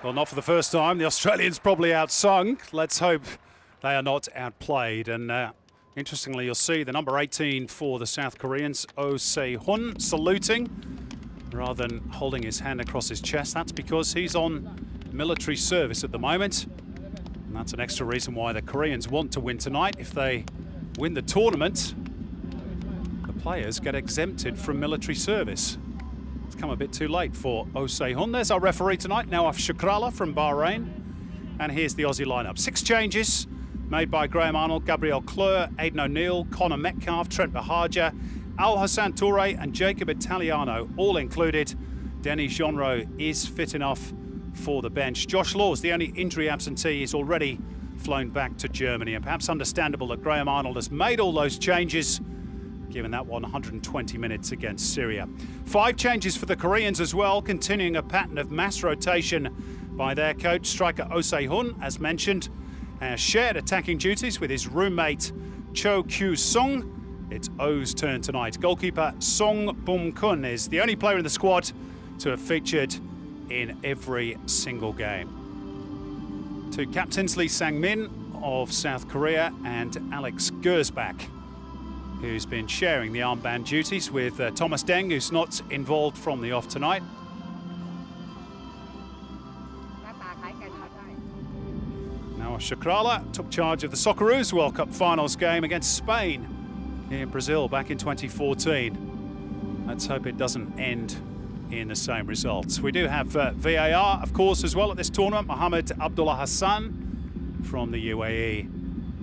Well, not for the first time. The Australians probably outsung. Let's hope they are not outplayed. And interestingly, you'll see the number 18 for the South Koreans, Oh Se-hun, saluting rather than holding his hand across his chest. That's because he's on military service at the moment. And that's an extra reason why the Koreans want to win tonight. If they win the tournament, the players get exempted from military service. It's come a bit too late for Oh Se-hun. There's our referee tonight, Nawaf Shakrala from Bahrain. And here's the Aussie lineup. 6 changes made by Graham Arnold, Gabriel Cleur, Aidan O'Neill, Connor Metcalf, Trent Bahaja, Al Hassan Toure and Jacob Italiano, all included. Denny Jonro is fit enough for the bench. Josh Laws, the only injury absentee, is already flown back to Germany. And perhaps understandable that Graham Arnold has made all those changes, given that 120 minutes against Syria. 5 changes for the Koreans as well, continuing a pattern of mass rotation by their coach. Striker Oh Se-hun, as mentioned, shared attacking duties with his roommate Cho Kyu-sung. It's Oh's turn tonight. Goalkeeper Song Bum-kun is the only player in the squad to have featured in every single game. 2 captains, Lee Sang-min of South Korea and Alex Gersbach, who's been sharing the armband duties with Thomas Deng, who's not involved from the off tonight. Now Shakrala took charge of the Socceroos World Cup finals game against Spain in Brazil back in 2014. Let's hope it doesn't end in the same results. We do have VAR, of course, as well at this tournament. Mohammed Abdullah Hassan from the UAE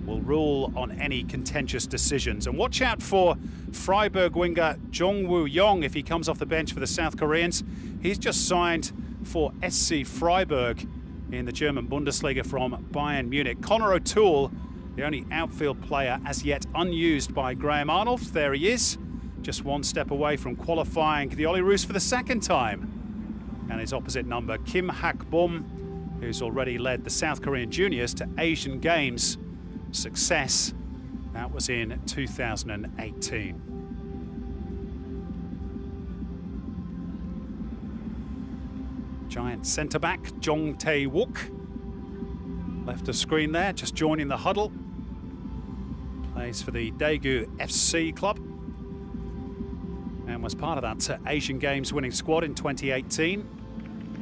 will rule on any contentious decisions. And watch out for Freiburg winger Jong Woo-yong if he comes off the bench for the South Koreans. He's just signed for SC Freiburg in the German Bundesliga from Bayern Munich. Connor O'Toole, the only outfield player as yet unused by Graham Arnold. There he is, just 1 step away from qualifying the Olyroos for the 2nd time. And his opposite number, Kim Hak-bom, who's already led the South Korean juniors to Asian Games success. That was in 2018. Giant centre-back, Jong Tae-wook, left of screen there, just joining the huddle. Plays for the Daegu FC club and was part of that Asian Games winning squad in 2018.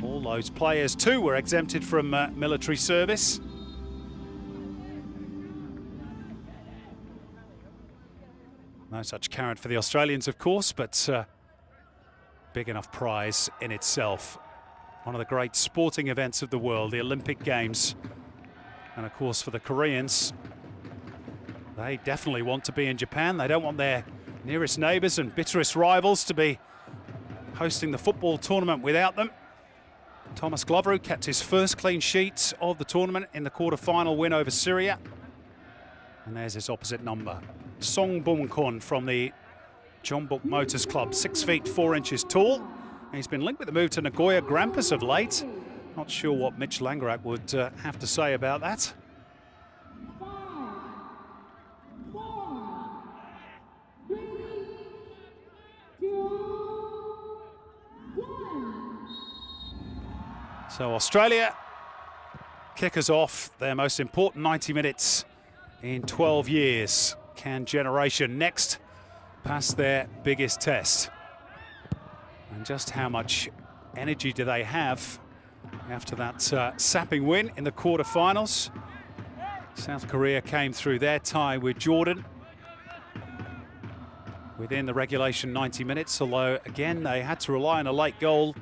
All those players too were exempted from military service. No such carrot for the Australians, of course, but big enough prize in itself. One of the great sporting events of the world, the Olympic Games. And of course for the Koreans, they definitely want to be in Japan. They don't want their nearest neighbours and bitterest rivals to be hosting the football tournament without them. Thomas Glover, who kept his first clean sheet of the tournament in the quarter-final win over Syria. And there's his opposite number, Song Bum-kun from the Jeonbuk Motors Club, 6 feet 4 inches tall. And he's been linked with the move to Nagoya Grampus of late. Not sure what Mitch Langerak would have to say about that. So Australia kick us off their most important 90 minutes in 12 years. Can Generation next pass their biggest test? And just how much energy do they have after that sapping win in the quarterfinals? South Korea came through their tie with Jordan within the regulation 90 minutes, although again they had to rely on a late goal.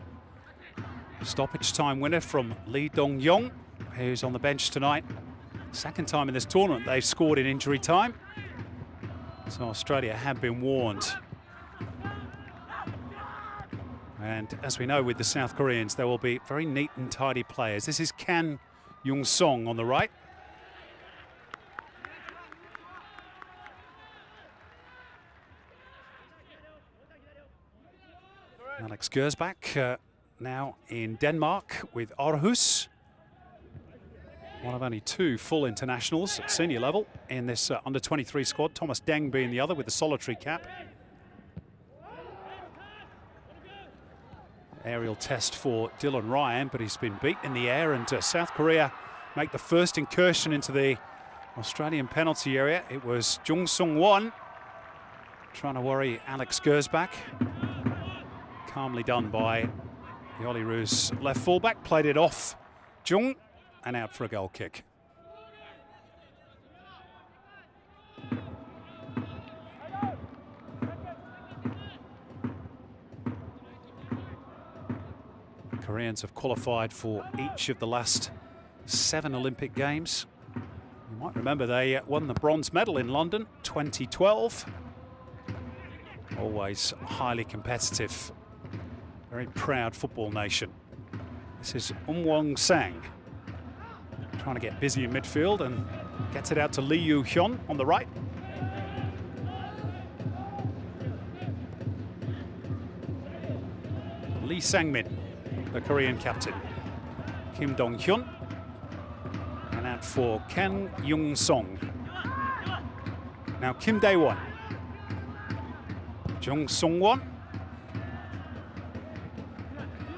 Stoppage time winner from Lee Dong-yong, who's on the bench tonight. 2nd time in this tournament they've scored in injury time. So Australia have been warned. And as we know with the South Koreans, there will be very neat and tidy players. This is Kan Young-song on the right. Alex Gersbach now in Denmark with Aarhus. One of only 2 full internationals at senior level in this under-23 squad. Thomas Deng being the other with the solitary cap. Aerial test for Dylan Ryan, but he's been beat in the air, and South Korea make the first incursion into the Australian penalty area. It was Jung Sung-won trying to worry Alex Gersbach. Calmly done by the Olyroos left fullback, played it off Jung and out for a goal kick. Koreans have qualified for each of the last 7 Olympic Games. You might remember they won the bronze medal in London 2012. Always highly competitive, very proud football nation. This is Wong Sang trying to get busy in midfield and gets it out to Lee Yu-hyun on the right. Lee Sang-min, the Korean captain. Kim Dong-hyun, and out for Kang Young-song. Now Kim Dae-won, Jung Sung-won.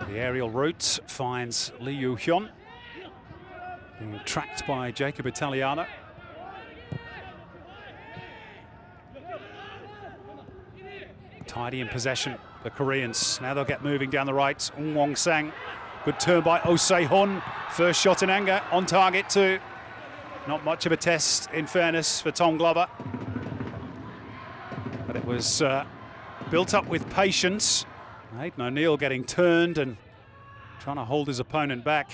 The aerial route finds Lee Yu-hyun, being tracked by Jacob Italiano. Tidy in possession, the Koreans. Now they'll get moving down the right. Wong Sang, good turn by Oh Se-hun. First shot in anger, on target too. Not much of a test, in fairness, for Tom Glover. But it was built up with patience. Aidan O'Neill getting turned and trying to hold his opponent back.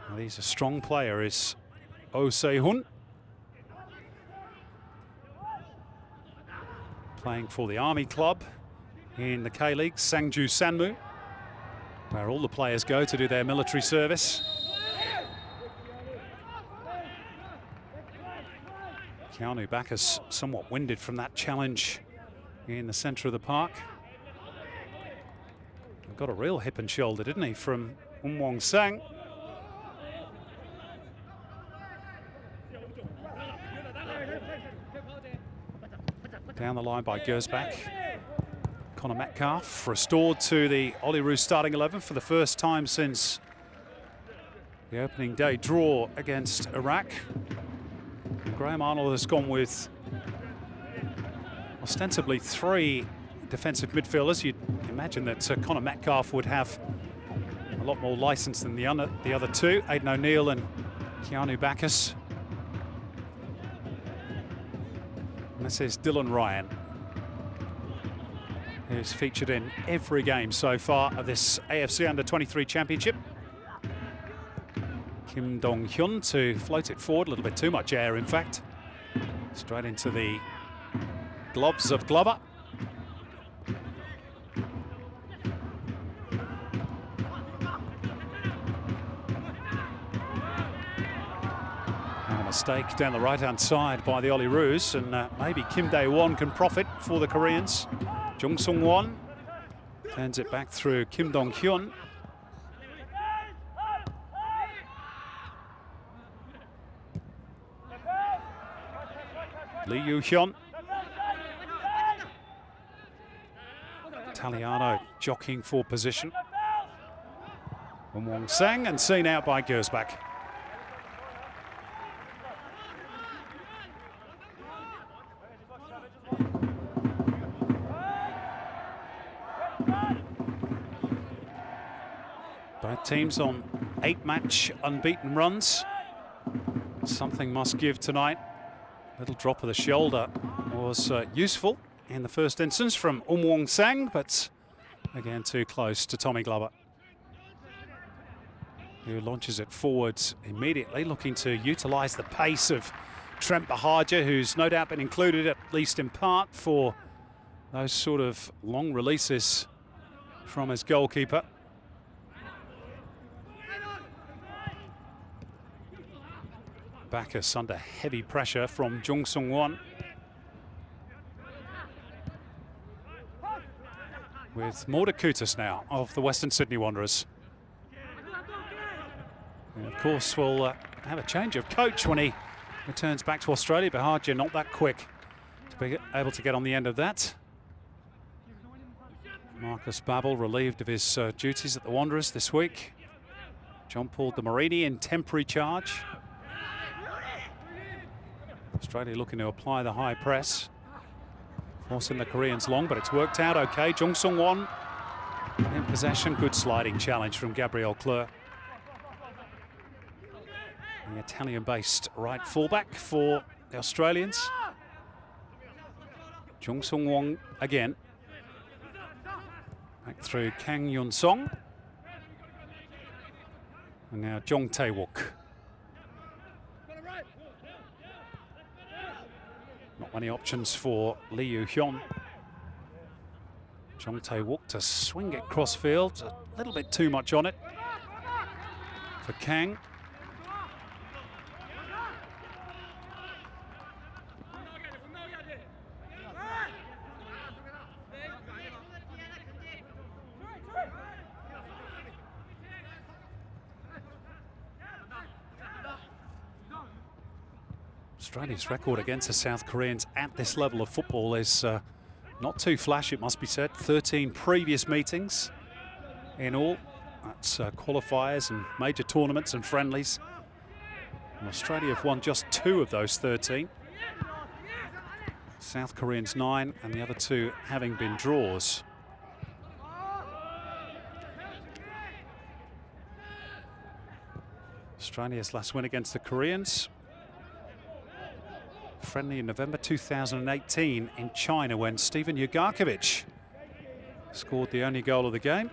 Well, he's a strong player, is Oh Se-hun. Playing for the Army Club in the K-League, Sangju Sanmu, where all the players go to do their military service. Keanu Bacchus somewhat winded from that challenge in the centre of the park. Got a real hip and shoulder, didn't he, from Wong Sang. Down the line by Gersbach. Connor Metcalf restored to the Olyroos starting 11 for the first time since the opening day draw against Iraq. And Graham Arnold has gone with ostensibly 3 defensive midfielders. You'd imagine that Connor Metcalf would have a lot more license than the other 2, Aidan O'Neill and Keanu Bacchus. And this is Dylan Ryan, who's featured in every game so far of this AFC Under-23 Championship. Kim Dong-hyun to float it forward, a little bit too much air in fact. Straight into the gloves of Glover. And a mistake down the right-hand side by the Olyroos, and maybe Kim Dae-won can profit for the Koreans. Jung Sung-won turns it back through Kim Dong-hyun. Lee Yu-hyun. Italiano jockeying for position. Wong Sang, and seen out by Gersbach. Both teams on 8-match unbeaten runs. Something must give tonight. Little drop of the shoulder was useful in the first instance from Wong Sang, but again too close to Tommy Glover, who launches it forwards immediately, looking to utilise the pace of Trent Bahaja, who's no doubt been included, at least in part, for those sort of long releases from his goalkeeper. Bacchus under heavy pressure from Jung Sung-won. With Morda Kutas now of the Western Sydney Wanderers. And of course, we'll have a change of coach when he returns back to Australia. Bahaja not that quick to be able to get on the end of that. Marcus Babbel relieved of his duties at the Wanderers this week. John Paul de Marini in temporary charge. Australia looking to apply the high press. Forcing the Koreans long, but it's worked out okay. Jung Sung-won in possession. Good sliding challenge from Gabriel Clerc. The Italian-based right fullback for the Australians. Jung Sung-won again. Back through Kang Yun-song. And now Jong Tae-wook. Not many options for Lee Yu-hyun. Jong Tae-wook to swing it crossfield. A little bit too much on it for Kang. Australia's record against the South Koreans at this level of football is not too flash, it must be said. 13 previous meetings in all. That's qualifiers and major tournaments and friendlies. And Australia have won just 2 of those 13. South Koreans 9, and the other 2 having been draws. Australia's last win against the Koreans, friendly in November 2018 in China, when Steven Ugarkovic scored the only goal of the game.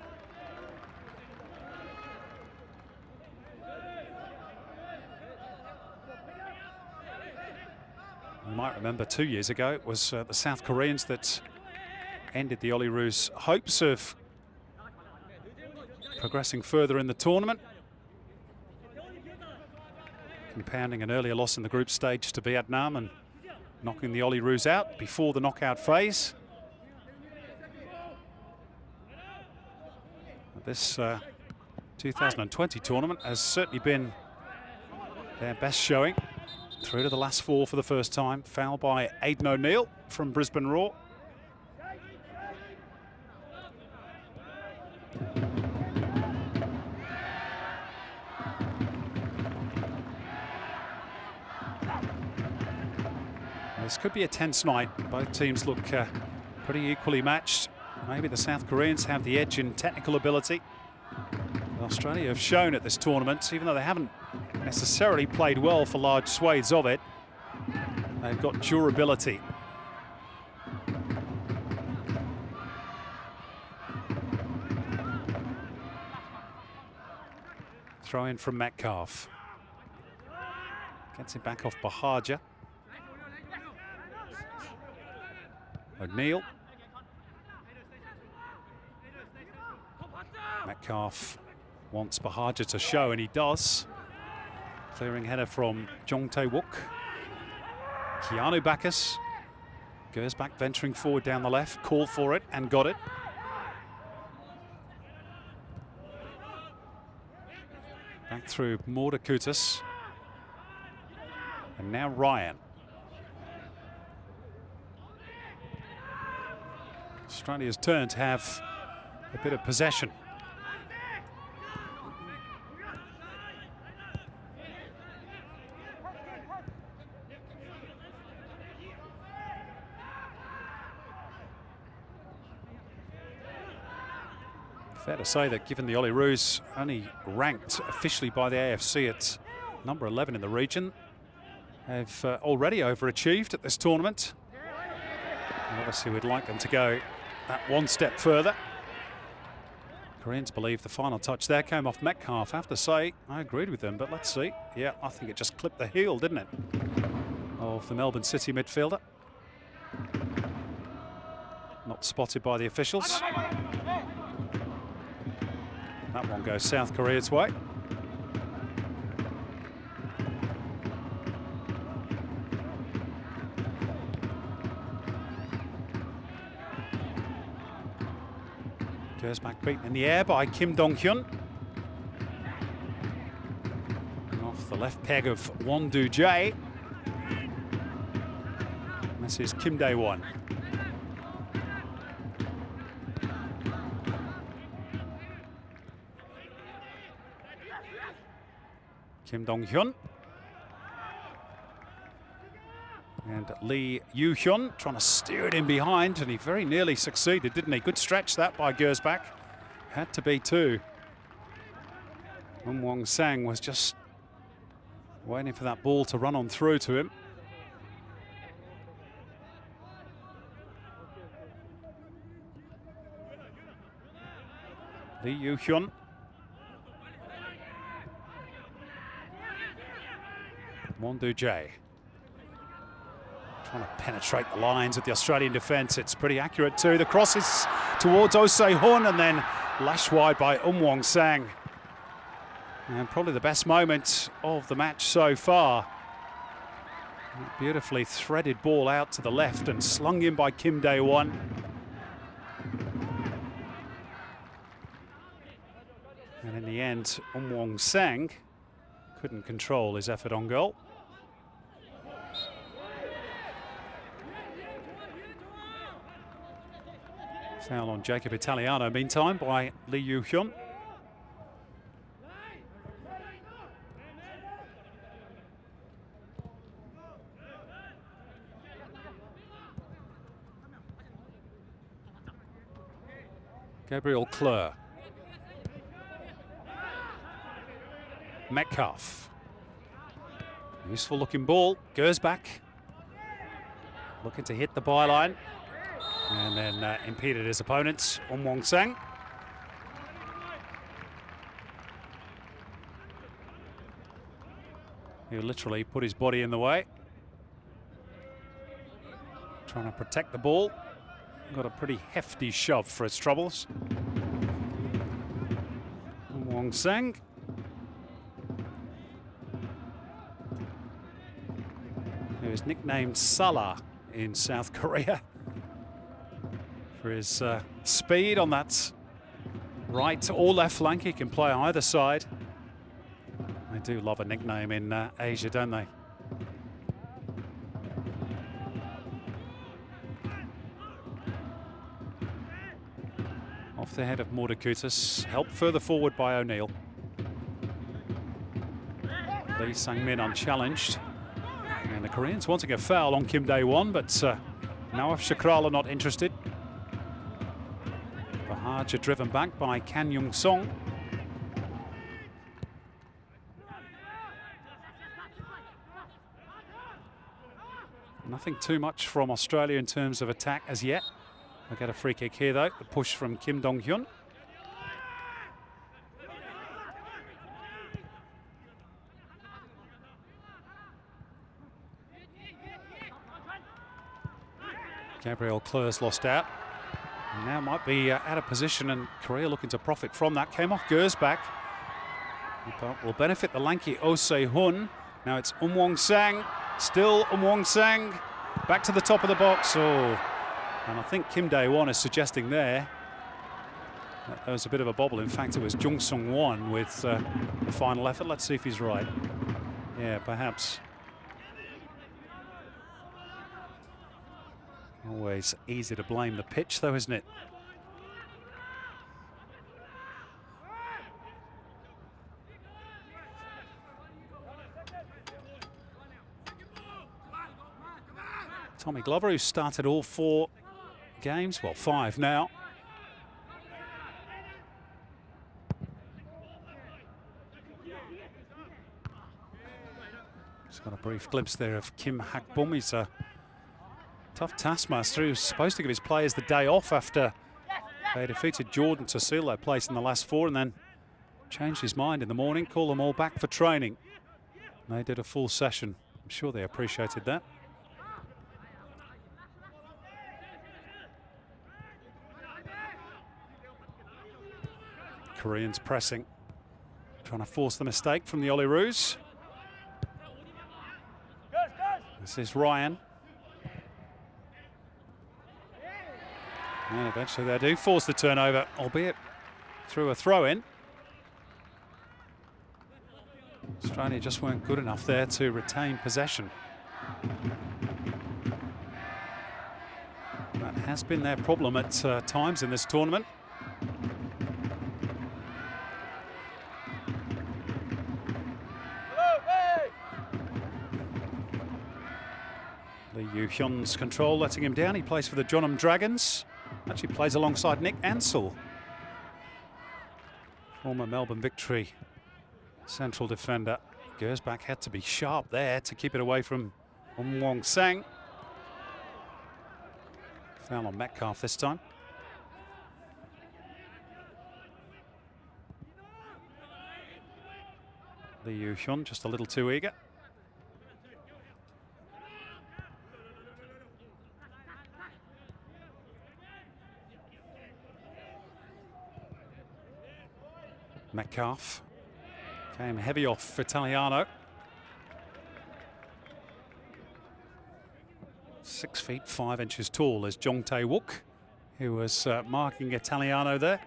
You might remember 2 years ago it was the South Koreans that ended the Olyroos' hopes of progressing further in the tournament, compounding an earlier loss in the group stage to Vietnam and knocking the Olyroos out before the knockout phase. This 2020 tournament has certainly been their best showing. Through to the last 4 for the first time. Foul by Aidan O'Neill from Brisbane Roar. This could be a tense night. Both teams look pretty equally matched. Maybe the South Koreans have the edge in technical ability. Australia have shown at this tournament, even though they haven't necessarily played well for large swathes of it, they've got durability. Throw in from Metcalf. Gets it back off Bahaja. O'Neill. Metcalf wants Bahaja to show, and he does. Clearing header from Jong Tae-wook. Keanu Bacchus goes back, venturing forward down the left, called for it and got it. Back through Mordakutis. And now Ryan. Australia's turn to have a bit of possession. Fair to say that given the Olyroos only ranked officially by the AFC at number 11 in the region, have already overachieved at this tournament. And obviously we'd like them to go that one step further. Koreans believe the final touch there came off Metcalf. I have to say, I agreed with them, but let's see. Yeah, I think it just clipped the heel, didn't it, of the Melbourne City midfielder. Not spotted by the officials. That one goes South Korea's way. Goes back beaten in the air by Kim Dong-hyun. Off the left peg of Won Do-jae. This is Kim Dae-won. Kim Dong-hyun. And Lee Yu-hyun trying to steer it in behind, and he very nearly succeeded, didn't he? Good stretch that by Gersbach. Had to be two. Wong Sang was just waiting for that ball to run on through to him. Lee Yu-hyun. Won-do Jae. Trying to penetrate the lines of the Australian defence. It's pretty accurate too. The cross is towards Oh Se-hun and then lashed wide by Wong Sang. And probably the best moment of the match so far. That beautifully threaded ball out to the left and slung in by Kim Dae-won. And in the end, Wong Sang couldn't control his effort on goal. Foul on Jacob Italiano, meantime, by Lee Yu-hyun. Gabriel Kleur. Metcalf. Useful looking ball. Gersbach looking to hit the byline. And then impeded his opponents, Wong Sang. He literally put his body in the way. Trying to protect the ball. Got a pretty hefty shove for its troubles. Wong Sang. He was nicknamed Salah in South Korea for his speed on that right or left flank. He can play either side. They do love a nickname in Asia, don't they? Off the head of Mordakutis, helped further forward by O'Neill. Lee Sang-min unchallenged. And the Koreans wanting a foul on Kim Dae-won, but Nawaf Shakral are not interested. Bahaj are driven back by Kan Young-song. Nothing too much from Australia in terms of attack as yet. They'll get a free kick here though, the push from Kim Dong-hyun. Gabriel Kleur's lost out. And now might be out of position, and Korea looking to profit from that. Came off Gersbach. But will benefit the lanky Oh Se-hun. Now it's Wong Sang. Still Wong Sang. Back to the top of the box. Oh. And I think Kim Dae-won is suggesting there that there was a bit of a bobble. In fact, it was Jung Sung-won with the final effort. Let's see if he's right. Yeah, perhaps. Always easy to blame the pitch, though, isn't it? Tommy Glover, who started all 4 games, well, 5 now. Just got a brief glimpse there of Kim Hak-bum. He's a tough taskmaster. He was supposed to give his players the day off after they defeated Jordan to seal their place in the last 4, and then changed his mind in the morning, called them all back for training. And they did a full session. I'm sure they appreciated that. Koreans pressing, trying to force the mistake from the Olyroos. This is Ryan. And eventually they do force the turnover, albeit through a throw-in. Australia just weren't good enough there to retain possession. That has been their problem at times in this tournament. Lee Yu-hyun's control letting him down. He plays for the Jeonnam Dragons. Actually plays alongside Nick Ansell, former Melbourne Victory central defender. Gersbach had to be sharp there to keep it away from Wong Sang. Foul on Metcalf this time. Lee Yu-hyun just a little too eager. Metcalf came heavy off Italiano. 6 feet 5 inches tall is Jong Tae-wook, who was marking Italiano there.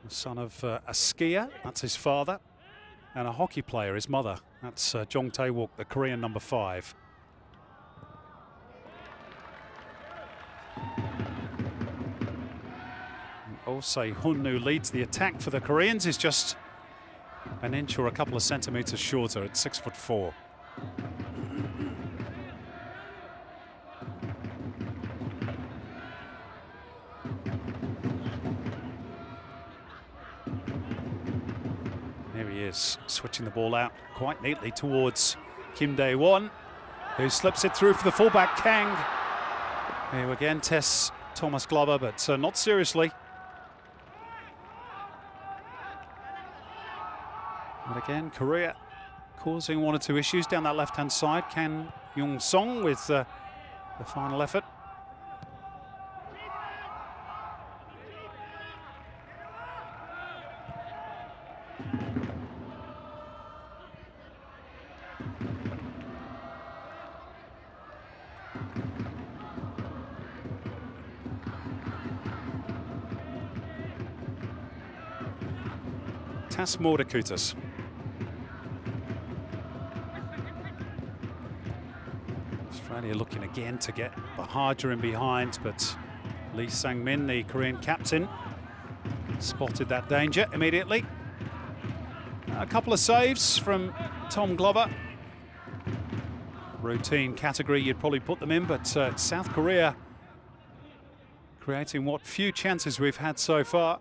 The son of a skier, that's his father, and a hockey player, his mother. That's Jong Tae-wook, the Korean number 5. Oh Se-hun, who leads the attack for the Koreans, is just an inch or a couple of centimeters shorter at 6'4". Here he is, switching the ball out quite neatly towards Kim Dae-won, who slips it through for the fullback Kang, who again tests Thomas Glover, but not seriously. But again, Korea causing 1 or 2 issues down that left-hand side. Kan Young-song with the final effort. Tas Mordakutas. Australia looking again to get Bahadur in behind, but Lee Sang-min, the Korean captain, spotted that danger immediately. A couple of saves from Tom Glover. Routine category you'd probably put them in, but South Korea creating what few chances we've had so far.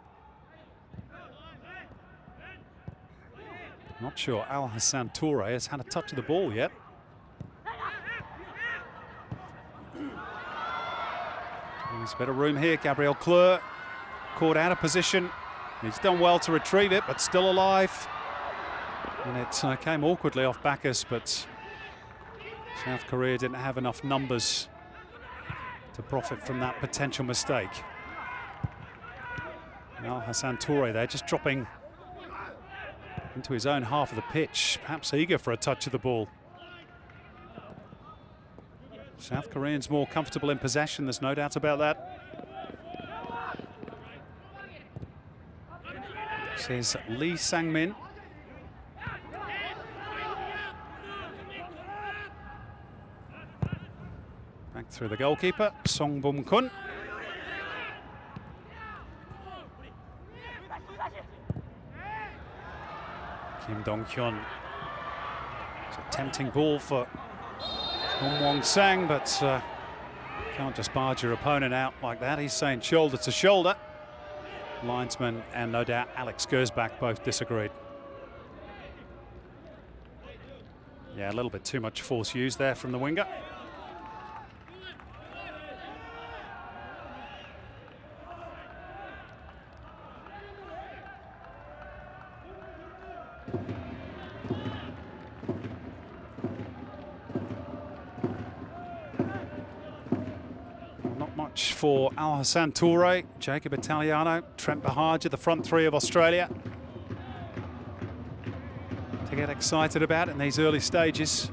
Not sure Al Hassan Toure has had a touch of the ball yet. There's a bit of room here. Gabriel Kleur caught out of position. He's done well to retrieve it, but still alive. And it came awkwardly off Bacchus, but South Korea didn't have enough numbers to profit from that potential mistake. Al Hassan Toure there just dropping into his own half of the pitch, perhaps eager for a touch of the ball. South Koreans more comfortable in possession, there's no doubt about that. This is Lee Sang-min. Back through the goalkeeper, Song Bum-kun. Kim Dong-hyun. It's a tempting ball for Wong Sang, but can't just barge your opponent out like that. He's saying shoulder to shoulder. Linesman and no doubt Alex Gersbach both disagreed. Yeah, a little bit too much force used there from the winger. For Al Hassan Toure, Jacob Italiano, Trent Bahadur, the front three of Australia, to get excited about in these early stages.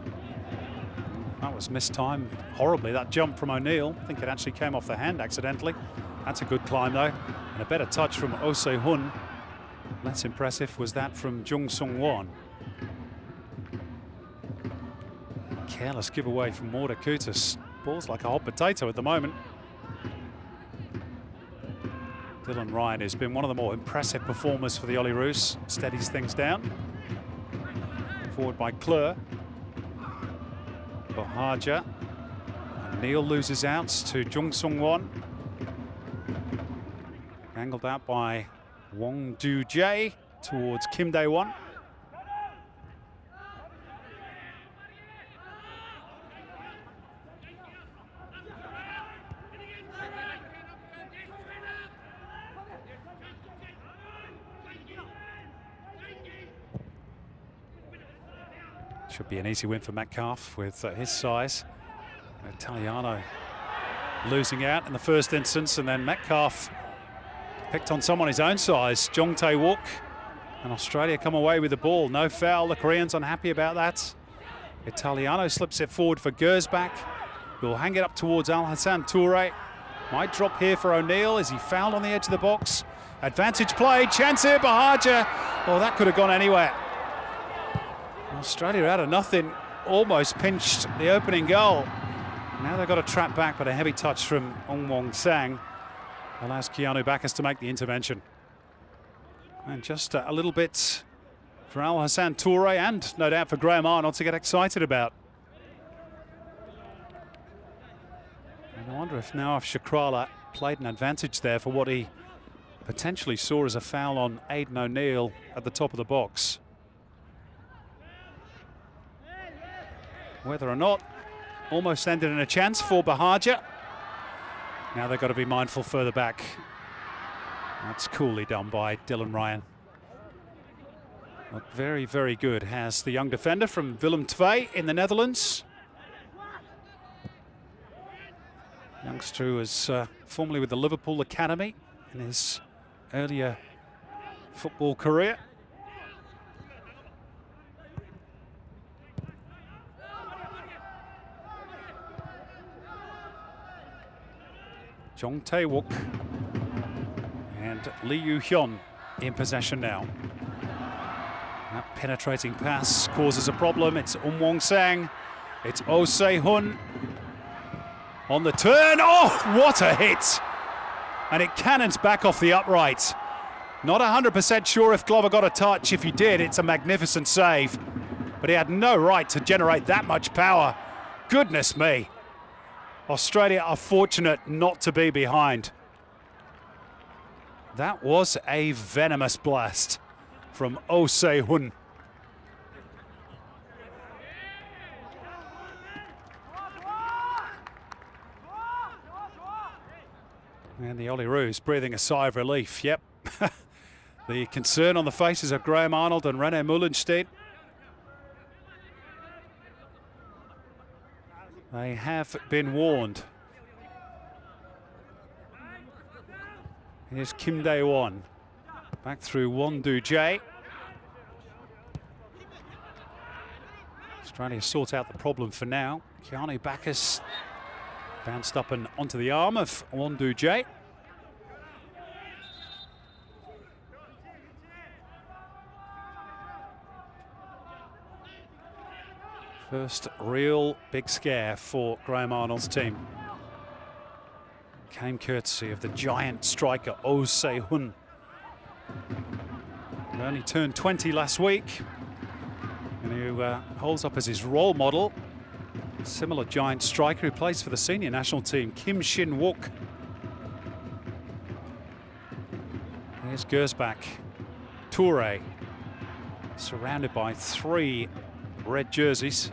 That was mistimed horribly, that jump from O'Neill. I think it actually came off the hand accidentally. That's a good climb though, and a better touch from Oh Se-hun. Less impressive was that from Jung Sung-won. Careless giveaway from Mordakutas. Ball's like a hot potato at the moment. Dylan Ryan has been one of the more impressive performers for the Olyroos, steadies things down. forward by Kleur. Bahaja. Neil loses out to Jung Sung Won. Angled out by Wong Do Jae towards Kim Dae Won. Should be an easy win for Metcalf with his size. Italiano losing out in the first instance, and then Metcalf picked on someone his own size, Jong Tae-wook, and Australia come away with the ball. No foul, the Koreans unhappy about that. Italiano slips it forward for Gersbach, who'll hang it up towards Al Hassan Toure. Might drop here for O'Neill. Is he fouled on the edge of the box? Advantage play, chance here, Bahaja. Oh, that could have gone anywhere. Australia out of nothing, almost pinched the opening goal. Now they've got a trap back, but a heavy touch from Ong Wong Sang allows Keanu Bacchus to make the intervention. And just a little bit for Al Hassan Toure and no doubt for Graham Arnold to get excited about. And I wonder if Shakrala played an advantage there for what he potentially saw as a foul on Aidan O'Neill at the top of the box. Whether or not, almost ended in a chance for Bahaja. Now they've got to be mindful further back. That's coolly done by Dylan Ryan. Look, very, very good has the young defender from Willem II in the Netherlands. Youngster who was formerly with the Liverpool Academy in his earlier football career. Jong Tae-wook and Lee Yu-hyun in possession now. That penetrating pass causes a problem. It's Wong Sang. It's Oh Se-hun on the turn. Oh, what a hit! And it cannons back off the upright. Not 100% sure if Glover got a touch. If he did, it's a magnificent save. But he had no right to generate that much power. Goodness me. Australia are fortunate not to be behind. That was a venomous blast from Oh Se-hun. And the Olyroos breathing a sigh of relief. Yep. The concern on the faces of Graham Arnold and René Mullenstedt. They have been warned. Here's Kim Dae Won. Back through Won Do Jae. Australia sort out the problem for now. Keanu Bacchus bounced up and onto the arm of Won Do Jae. First real big scare for Graham Arnold's team. Came courtesy of the giant striker Oh Se-hun. He only turned 20 last week, and who holds up as his role model a similar giant striker who plays for the senior national team, Kim Shin-wook. Here's Gersbach. Toure, surrounded by 3 red jerseys,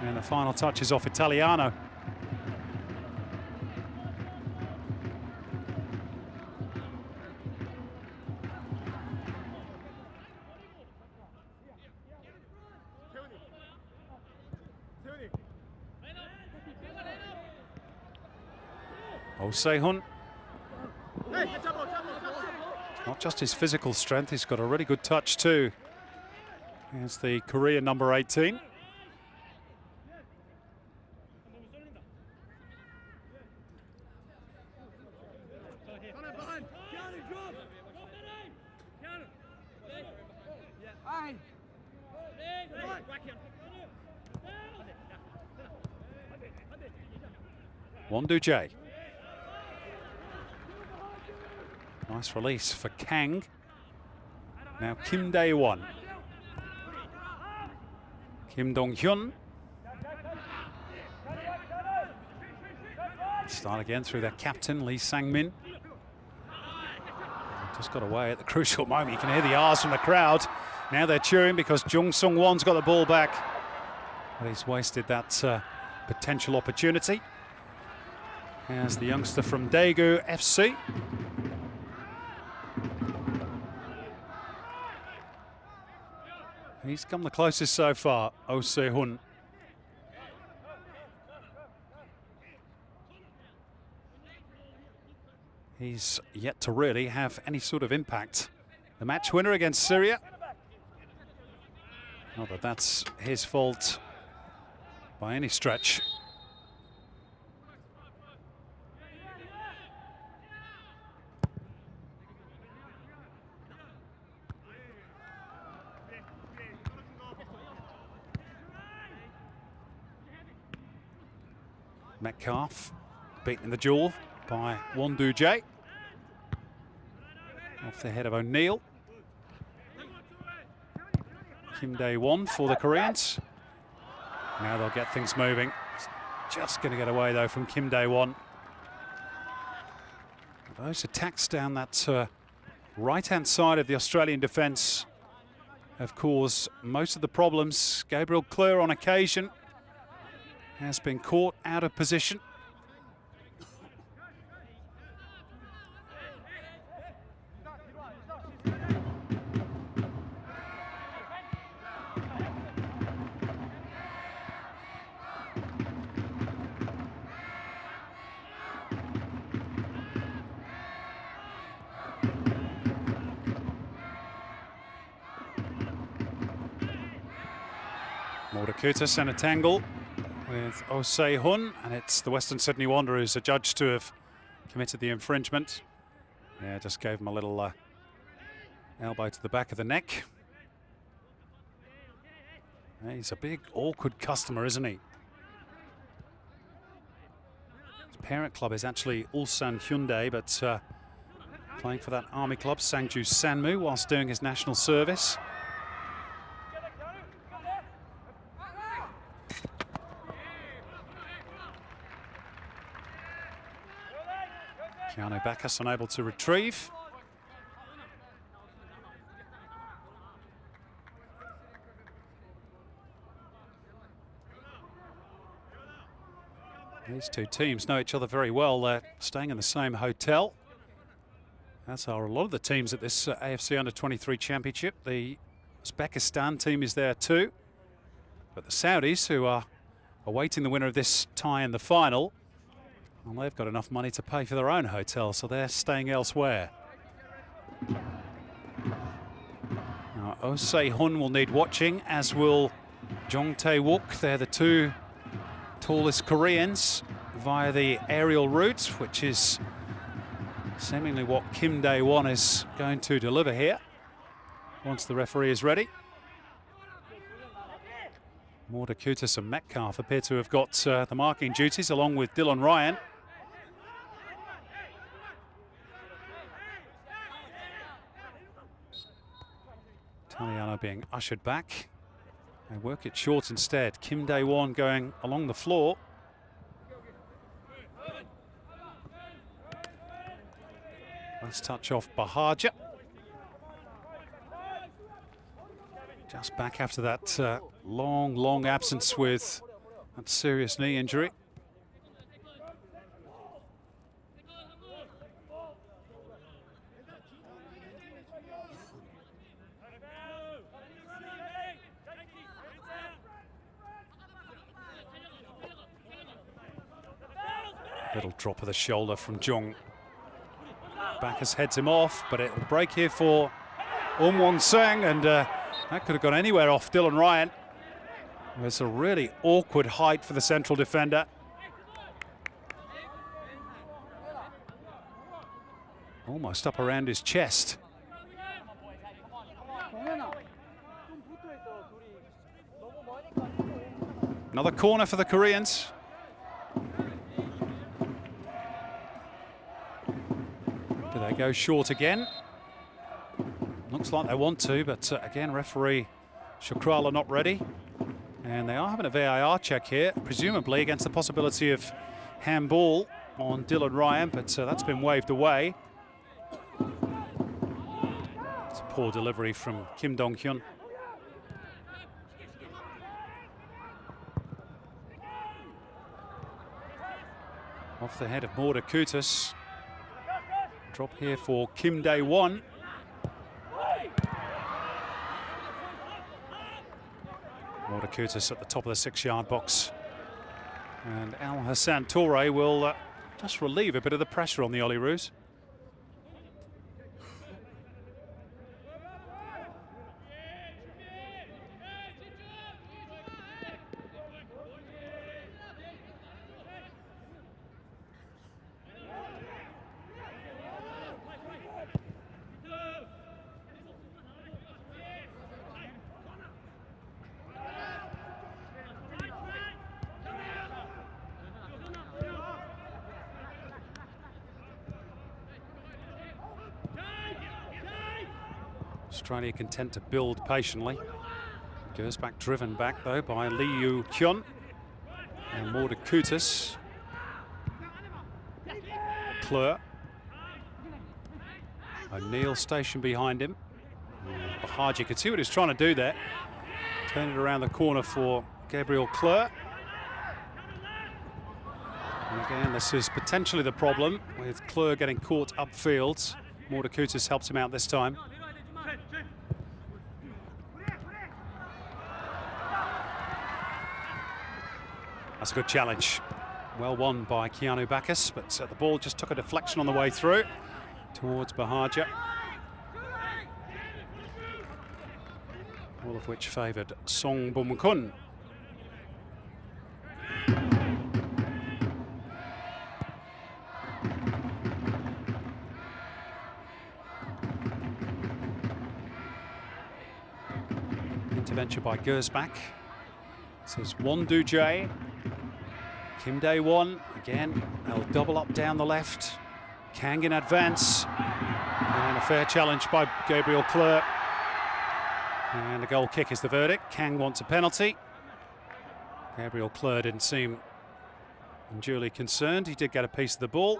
and the final touch is off Italiano. Oh Se-hun. Not just his physical strength, he's got a really good touch too. Here's the Korean number 18. Won Do Jae. Nice release for Kang. Now Kim Dae Won. Kim Dong-hyun. Start again through their captain, Lee Sang-min. Just got away at the crucial moment. You can hear the R's from the crowd. Now they're cheering because Jung Sung-won's got the ball back. But he's wasted that potential opportunity. As the youngster from Daegu FC. He's come the closest so far, Oh Se-hun. He's yet to really have any sort of impact. The match winner against Syria. Not that that's his fault by any stretch. Metcalf beaten in the duel by Won Do-jae. Off the head of O'Neill. Kim Dae-won for the Koreans. Now they'll get things moving. Just going to get away though from Kim Dae-won. Those attacks down that right-hand side of the Australian defence have caused most of the problems. Gabriel Clerc on occasion has been caught out of position. Mordakutis and a tangle with Oh Se-hun, and it's the Western Sydney Wanderers adjudged to have committed the infringement. Yeah, just gave him a little elbow to the back of the neck. Yeah, he's a big, awkward customer, isn't he? His parent club is actually Ulsan Hyundai, but playing for that army club, Sangju Sanmu, whilst doing his national service. Keanu Bacchus unable to retrieve. These two teams know each other very well. They're staying in the same hotel. As are a lot of the teams at this AFC Under-23 Championship. The Uzbekistan team is there too. But the Saudis, who are awaiting the winner of this tie in the final, well, they've got enough money to pay for their own hotel, so they're staying elsewhere. Now, Oh Se-hun will need watching, as will Jong Tae-wook. They're the two tallest Koreans via the aerial route, which is seemingly what Kim Dae-won is going to deliver here once the referee is ready. Mordakutis and Metcalf appear to have got the marking duties, along with Dylan Ryan. Italiano being ushered back. They work it short instead. Kim Dae-won going along the floor. Let's touch off Bahaja. Just back after that long absence with that serious knee injury. Little drop of the shoulder from Jung. Bacchus heads him off, but it'll break here for Won-sang, and that could have gone anywhere off Dylan Ryan. It's a really awkward height for the central defender. Almost up around his chest. Another corner for the Koreans. Do they go short again? Looks like they want to, but again, referee Shukrala not ready. And they are having a VAR check here, presumably against the possibility of handball on Dylan Ryan, but that's been waved away. It's a poor delivery from Kim Dong-hyun. Off the head of Morda Kutas. Drop here for Kim Dae-won. Morda Kutas at the top of the 6-yard box. And Al Hassan Toure will just relieve a bit of the pressure on the Olyroos. Australia content to build patiently. Gersbach driven back though by Lee Yu-hyun and Morda Kutas. Kleur. O'Neill stationed behind him. Bahaji could see what he's trying to do there. Turn it around the corner for Gabriel Kleur. And again, this is potentially the problem with Kleur getting caught upfield. Morda Kutas helps him out this time. That's a good challenge. Well won by Keanu Bacchus, but the ball just took a deflection on the way through towards Bahaja. All of which favoured Song Bum-kun. Intervention by Gersbach. This is Won-do Jae. Kim Dae-won again. They'll double up down the left. Kang in advance. And a fair challenge by Gabriel Kleur. And a goal kick is the verdict. Kang wants a penalty. Gabriel Kleur didn't seem unduly concerned. He did get a piece of the ball.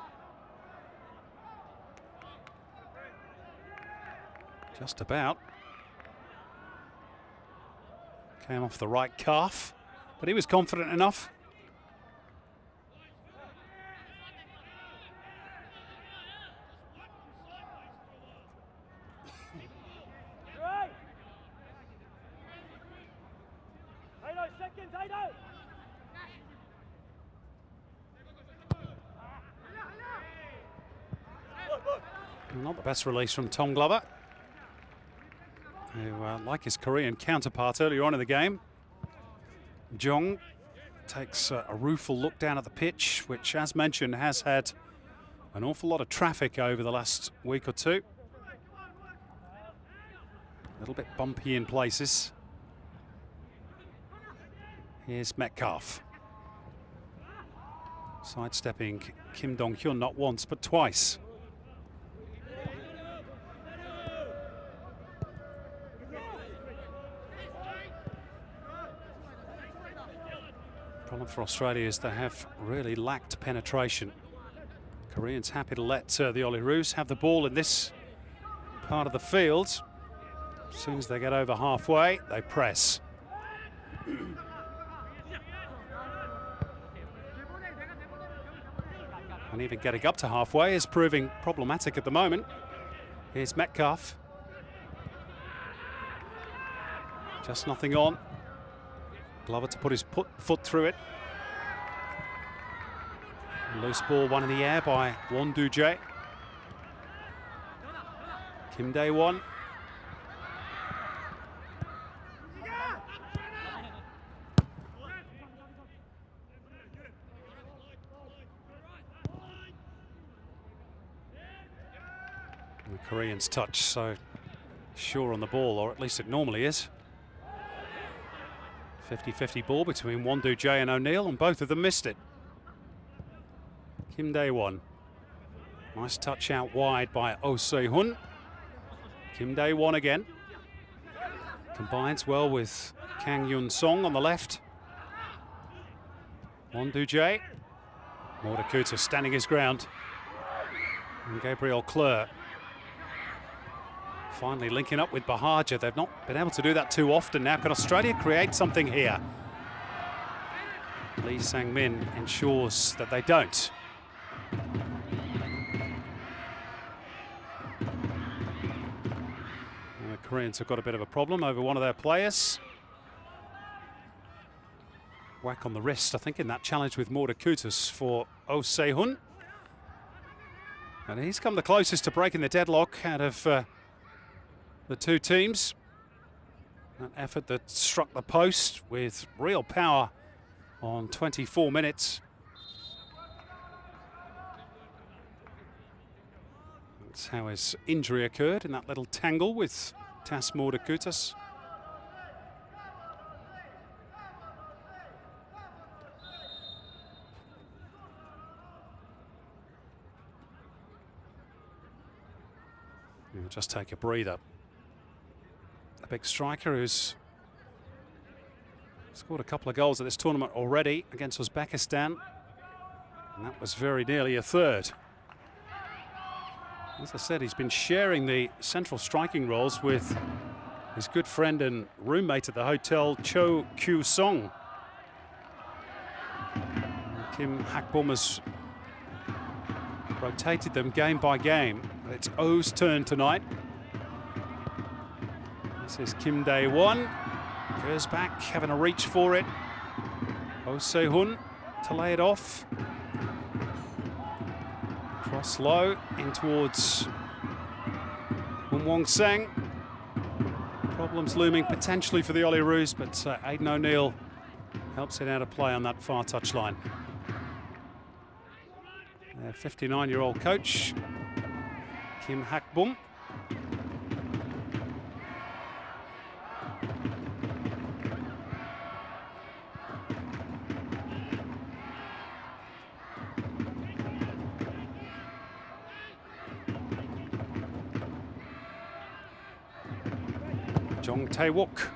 Just about. Came off the right calf, but he was confident enough. Not the best release from Tom Glover, who, like his Korean counterpart earlier on in the game, Jong takes a rueful look down at the pitch, which, as mentioned, has had an awful lot of traffic over the last week or two. A little bit bumpy in places. Here's Metcalf. Sidestepping Kim Dong-hyun not once but twice. Problem for Australia is they have really lacked penetration. Koreans happy to let the Olyroos have the ball in this part of the field. As soon as they get over halfway, they press. And even getting up to halfway is proving problematic at the moment. Here's Metcalf. Just nothing on. Glover to put his foot through it. Loose ball, one in the air by Won-do Jae. Kim Dae-won. The Koreans touch so sure on the ball, or at least it normally is. 50-50 ball between Won-do Jae and O'Neill, and both of them missed it. Kim Dae-won. Nice touch out wide by Oh Se-hun. Kim Dae-won again. Combines well with Kang Yun Song on the left. Wonduje. Mordakuta standing his ground. And Gabriel Kleur finally linking up with Bahaja. They've not been able to do that too often now. Can Australia create something here? Lee Sang-min ensures that they don't. And the Koreans have got a bit of a problem over one of their players. Whack on the wrist, I think, in that challenge with Mordakutas for Oh Se-hun. And he's come the closest to breaking the deadlock out of the two teams. An effort that struck the post with real power on 24 minutes. That's how his injury occurred, in that little tangle with Tas Mordakutas. He'll just take a breather. The big striker who's scored a couple of goals at this tournament already against Uzbekistan, and that was very nearly a third. As I said, he's been sharing the central striking roles with his good friend and roommate at the hotel, Cho Kyu-song. Kim Hak-bum has rotated them game by game. It's Oh's turn tonight. This is Kim Dae-won. Goes back, having a reach for it. Oh Se-hun to lay it off. Cross low in towards Wong-sang. Problems looming potentially for the Olyroos, but Aidan O'Neill helps it out of play on that far touchline. Their 59-year-old coach, Kim Hak-bum. Jong Tae-wook.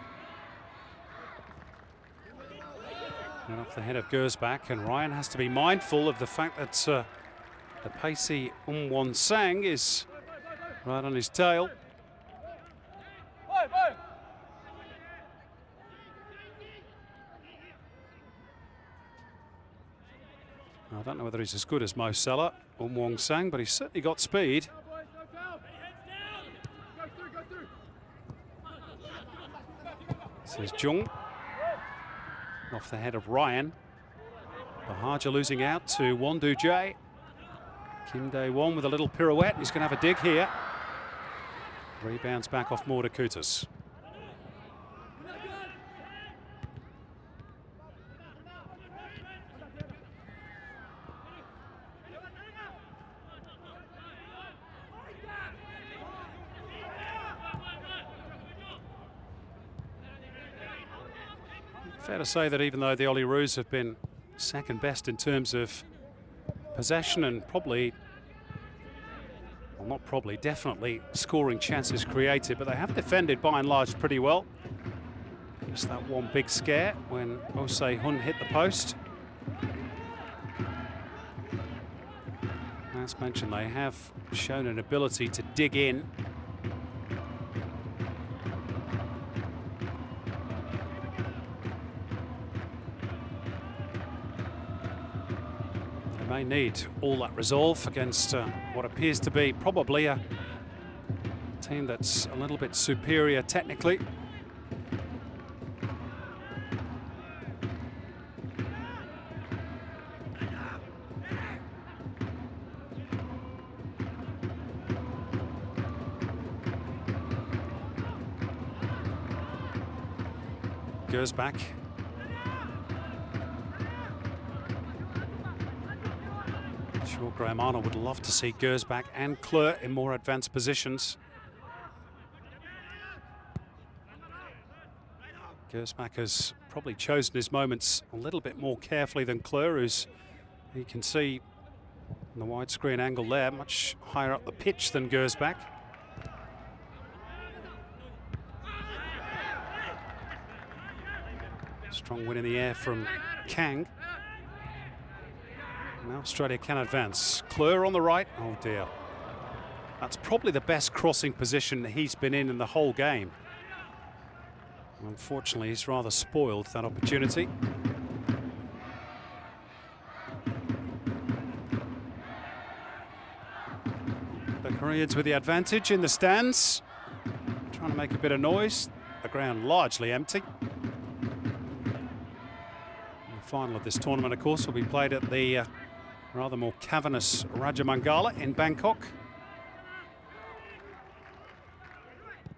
And off the head of Gersbach, and Ryan has to be mindful of the fact that the pacey Won-sang is right on his tail. I don't know whether he's as good as Mo Salah, Won-sang, but he's certainly got speed. This is Jung. Off the head of Ryan. Bahaja losing out to Wonduje. Kim Dae-won with a little pirouette. He's going to have a dig here. Rebounds back off Mordakutas. Fair to say that even though the Olyroos have been second best in terms of possession and probably, well, not probably, definitely scoring chances created, but they have defended by and large pretty well. Just that one big scare when Oh Se-hun hit the post. As mentioned, they have shown an ability to dig in. May need all that resolve against what appears to be probably a team that's a little bit superior technically. Gersbach. Sure, Graham Arnold would love to see Gersbach and Kleur in more advanced positions. Gersbach has probably chosen his moments a little bit more carefully than Kleur, who's, you can see on the widescreen angle there, much higher up the pitch than Gersbach. Strong win in the air from Kang. Now Australia can advance. Kleur on the right. Oh dear. That's probably the best crossing position he's been in the whole game. Unfortunately, he's rather spoiled that opportunity. The Koreans with the advantage in the stands. Trying to make a bit of noise. The ground largely empty. The final of this tournament, of course, will be played at the rather more cavernous Rajamangala in Bangkok.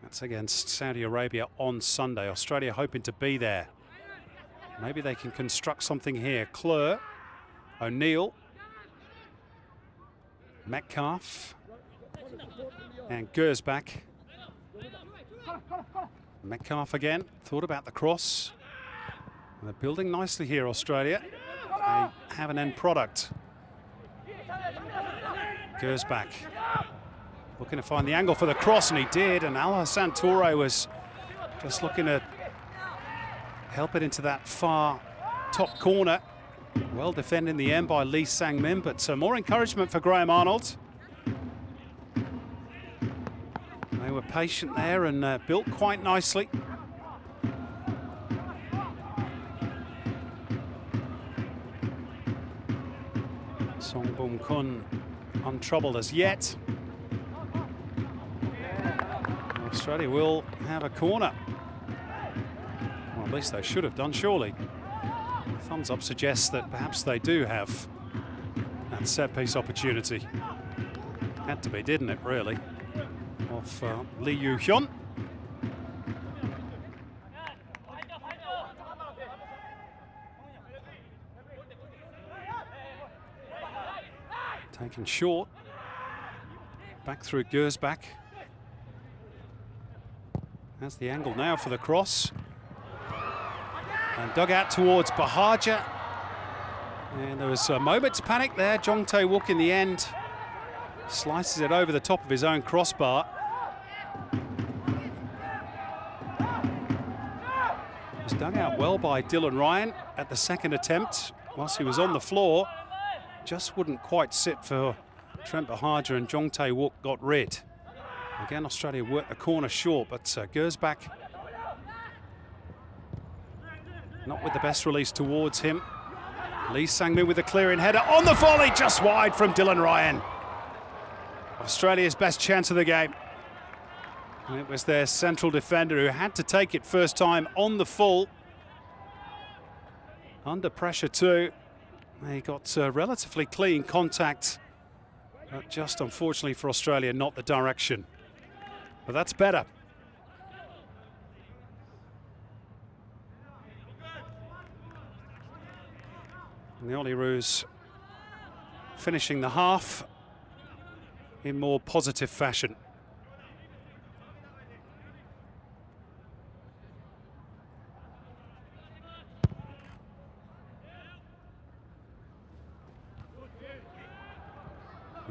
That's against Saudi Arabia on Sunday. Australia hoping to be there. Maybe they can construct something here. Kleur, O'Neill, Metcalf, and Gersbach. Metcalf again, thought about the cross. And they're building nicely here, Australia. They have an end product. Gersbach looking to find the angle for the cross, and he did. And Al Hassan Toure was just looking to help it into that far top corner. Well defended in the end by Lee Sang-min, but more encouragement for Graham Arnold. They were patient there and built quite nicely. Song Bum Kun untroubled as yet. Australia will have a corner. Well, at least they should have done, surely. The thumbs up suggests that perhaps they do have that set-piece opportunity. Had to be, didn't it, really? Of Lee Yu-hyun. Taken short. Back through Gersbach. That's the angle now for the cross. And dug out towards Bahaja. And there was a moment's panic there. Jong Tae-wook in the end slices it over the top of his own crossbar. It was dug out well by Dylan Ryan at the second attempt. Whilst he was on the floor, just wouldn't quite sit for Trent Bahaja, and Jong Tae-wook got rid. Again, Australia worked the corner short, but Gersbach not with the best release towards him. Lee Sang-min with a clearing header on the volley, just wide from Dylan Ryan. Australia's best chance of the game. And it was their central defender who had to take it first time on the full. Under pressure too. He got relatively clean contact, but just unfortunately for Australia, not the direction. But that's better. And the Olyroos finishing the half in more positive fashion.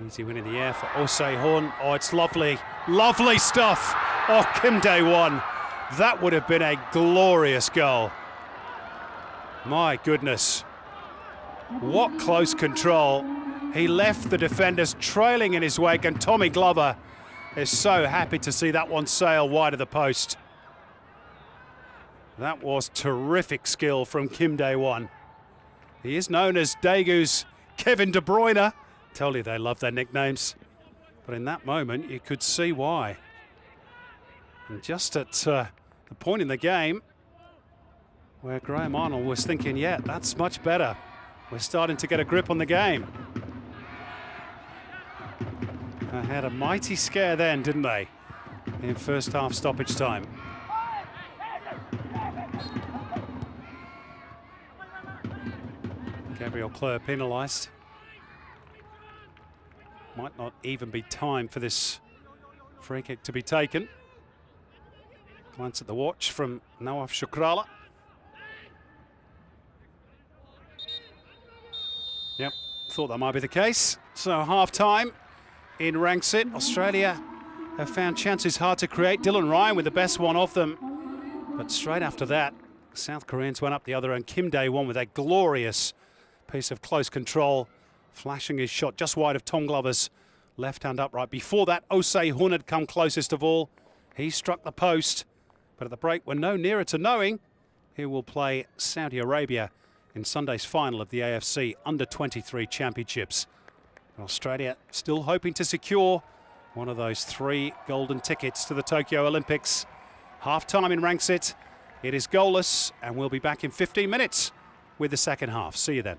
Easy win in the air for Oh Se-hun. Oh, it's lovely, lovely stuff. Oh, Kim Dae-won. That would have been a glorious goal. My goodness. What close control. He left the defenders trailing in his wake, and Tommy Glover is so happy to see that one sail wide of the post. That was terrific skill from Kim Dae-won. He is known as Daegu's Kevin De Bruyne. Tell you they love their nicknames. But in that moment, you could see why. And just at the point in the game where Graham Arnold was thinking, yeah, that's much better. We're starting to get a grip on the game. They had a mighty scare then, didn't they? In first half stoppage time. Gabriel Kleur penalised. Might not even be time for this free kick to be taken. Glance at the watch from Nawaf Shukrala. Yep, thought that might be the case. So half-time in Rangsit. Australia have found chances hard to create. Dylan Ryan with the best one of them. But straight after that, South Koreans went up the other end. Kim Dae-won with a glorious piece of close control, flashing his shot just wide of Tom Glover's left-hand upright. Before that, Oh Se-hun had come closest of all. He struck the post, but at the break we're no nearer to knowing who will play Saudi Arabia in Sunday's final of the AFC Under-23 Championships. Australia still hoping to secure one of those 3 golden tickets to the Tokyo Olympics. Half-time in Rangsit. It is goalless, and we'll be back in 15 minutes with the second half. See you then.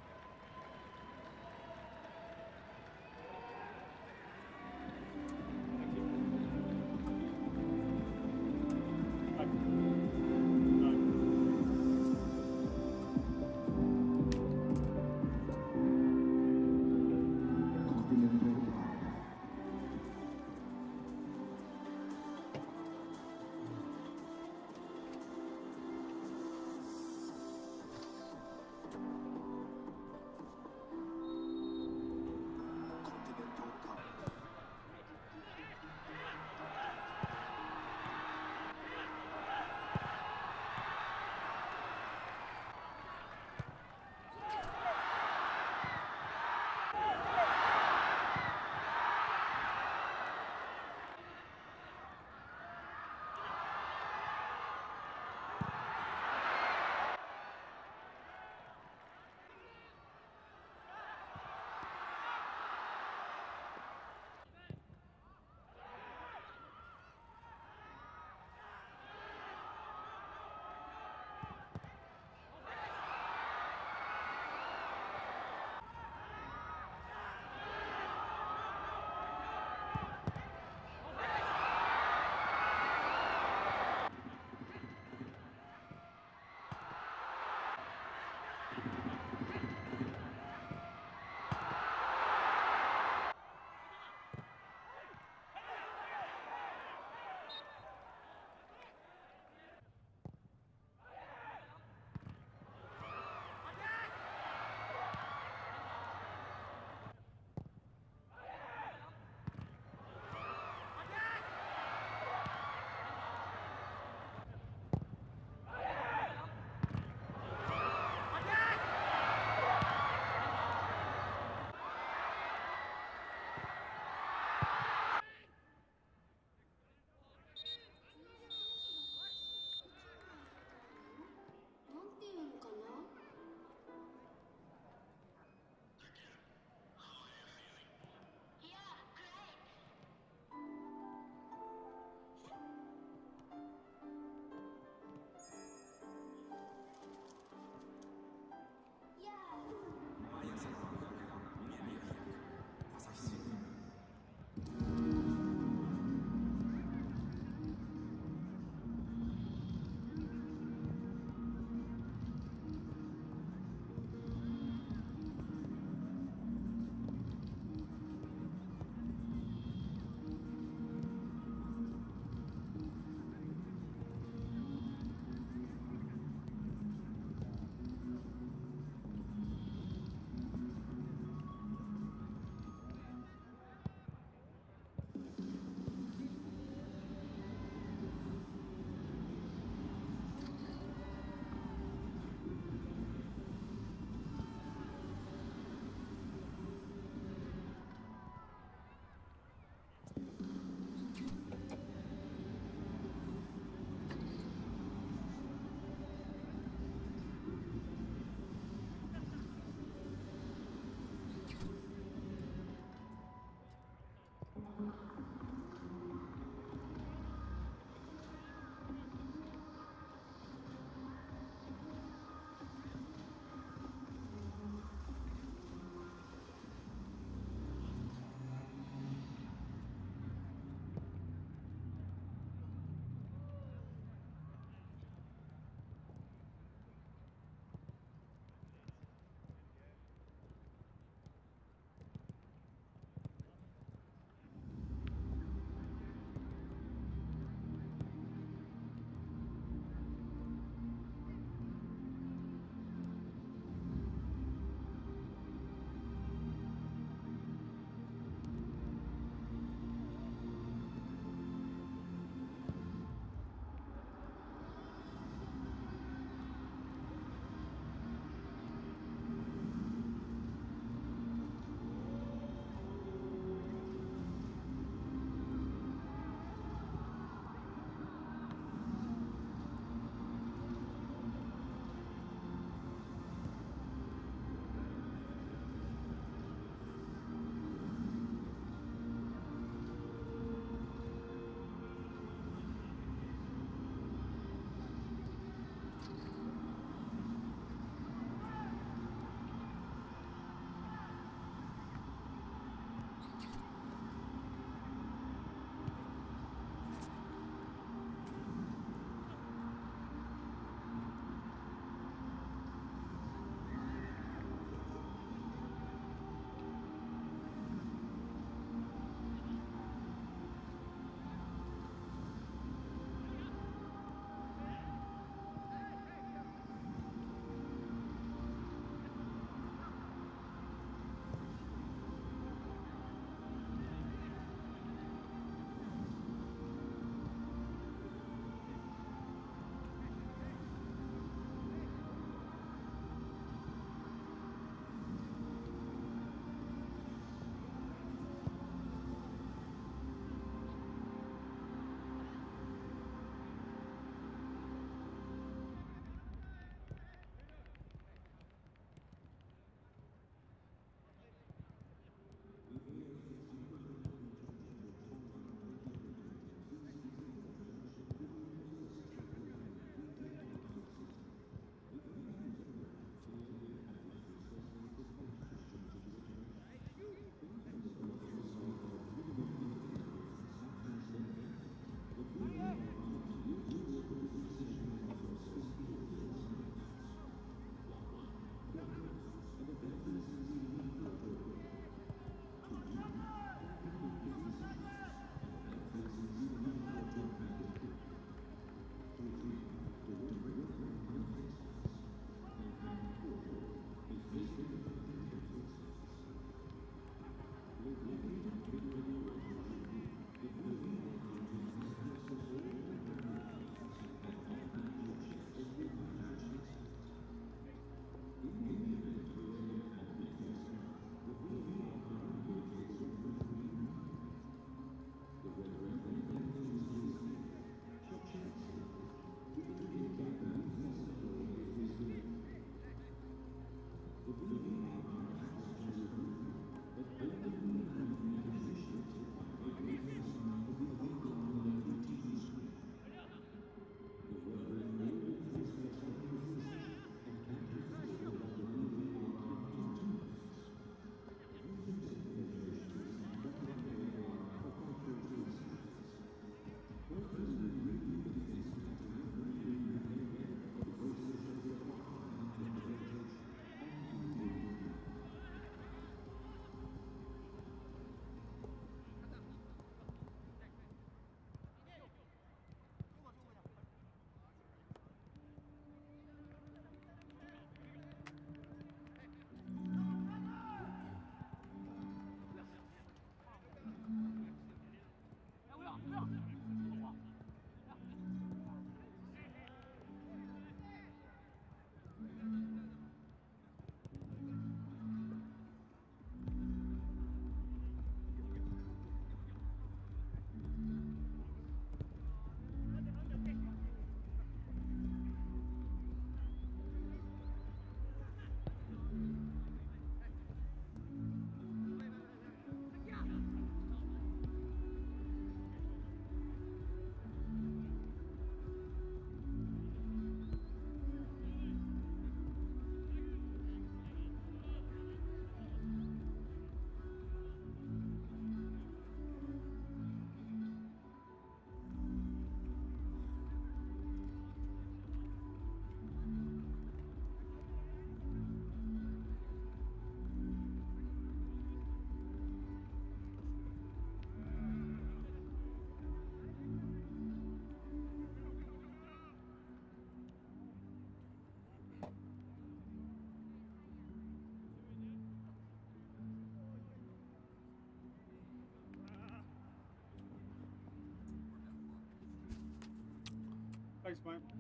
Thanks, mate.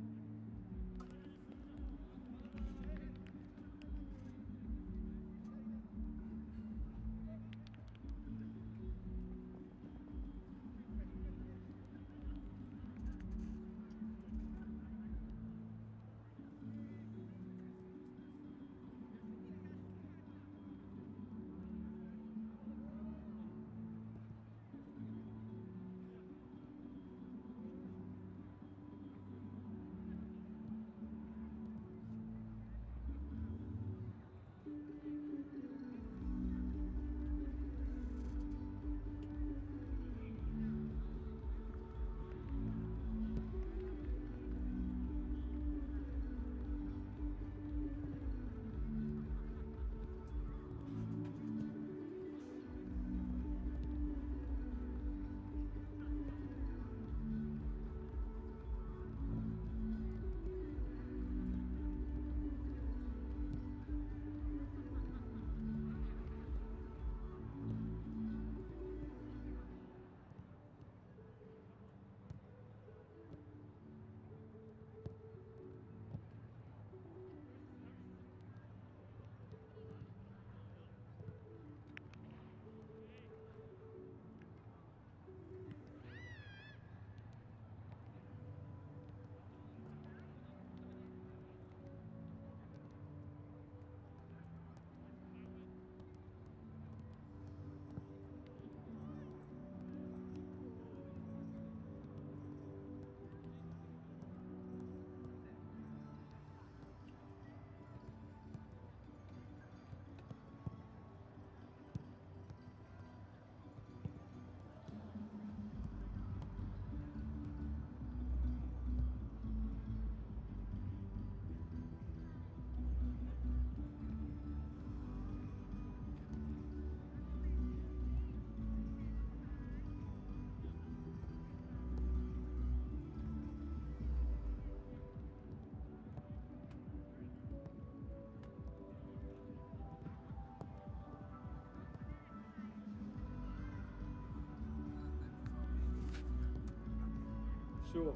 Sure.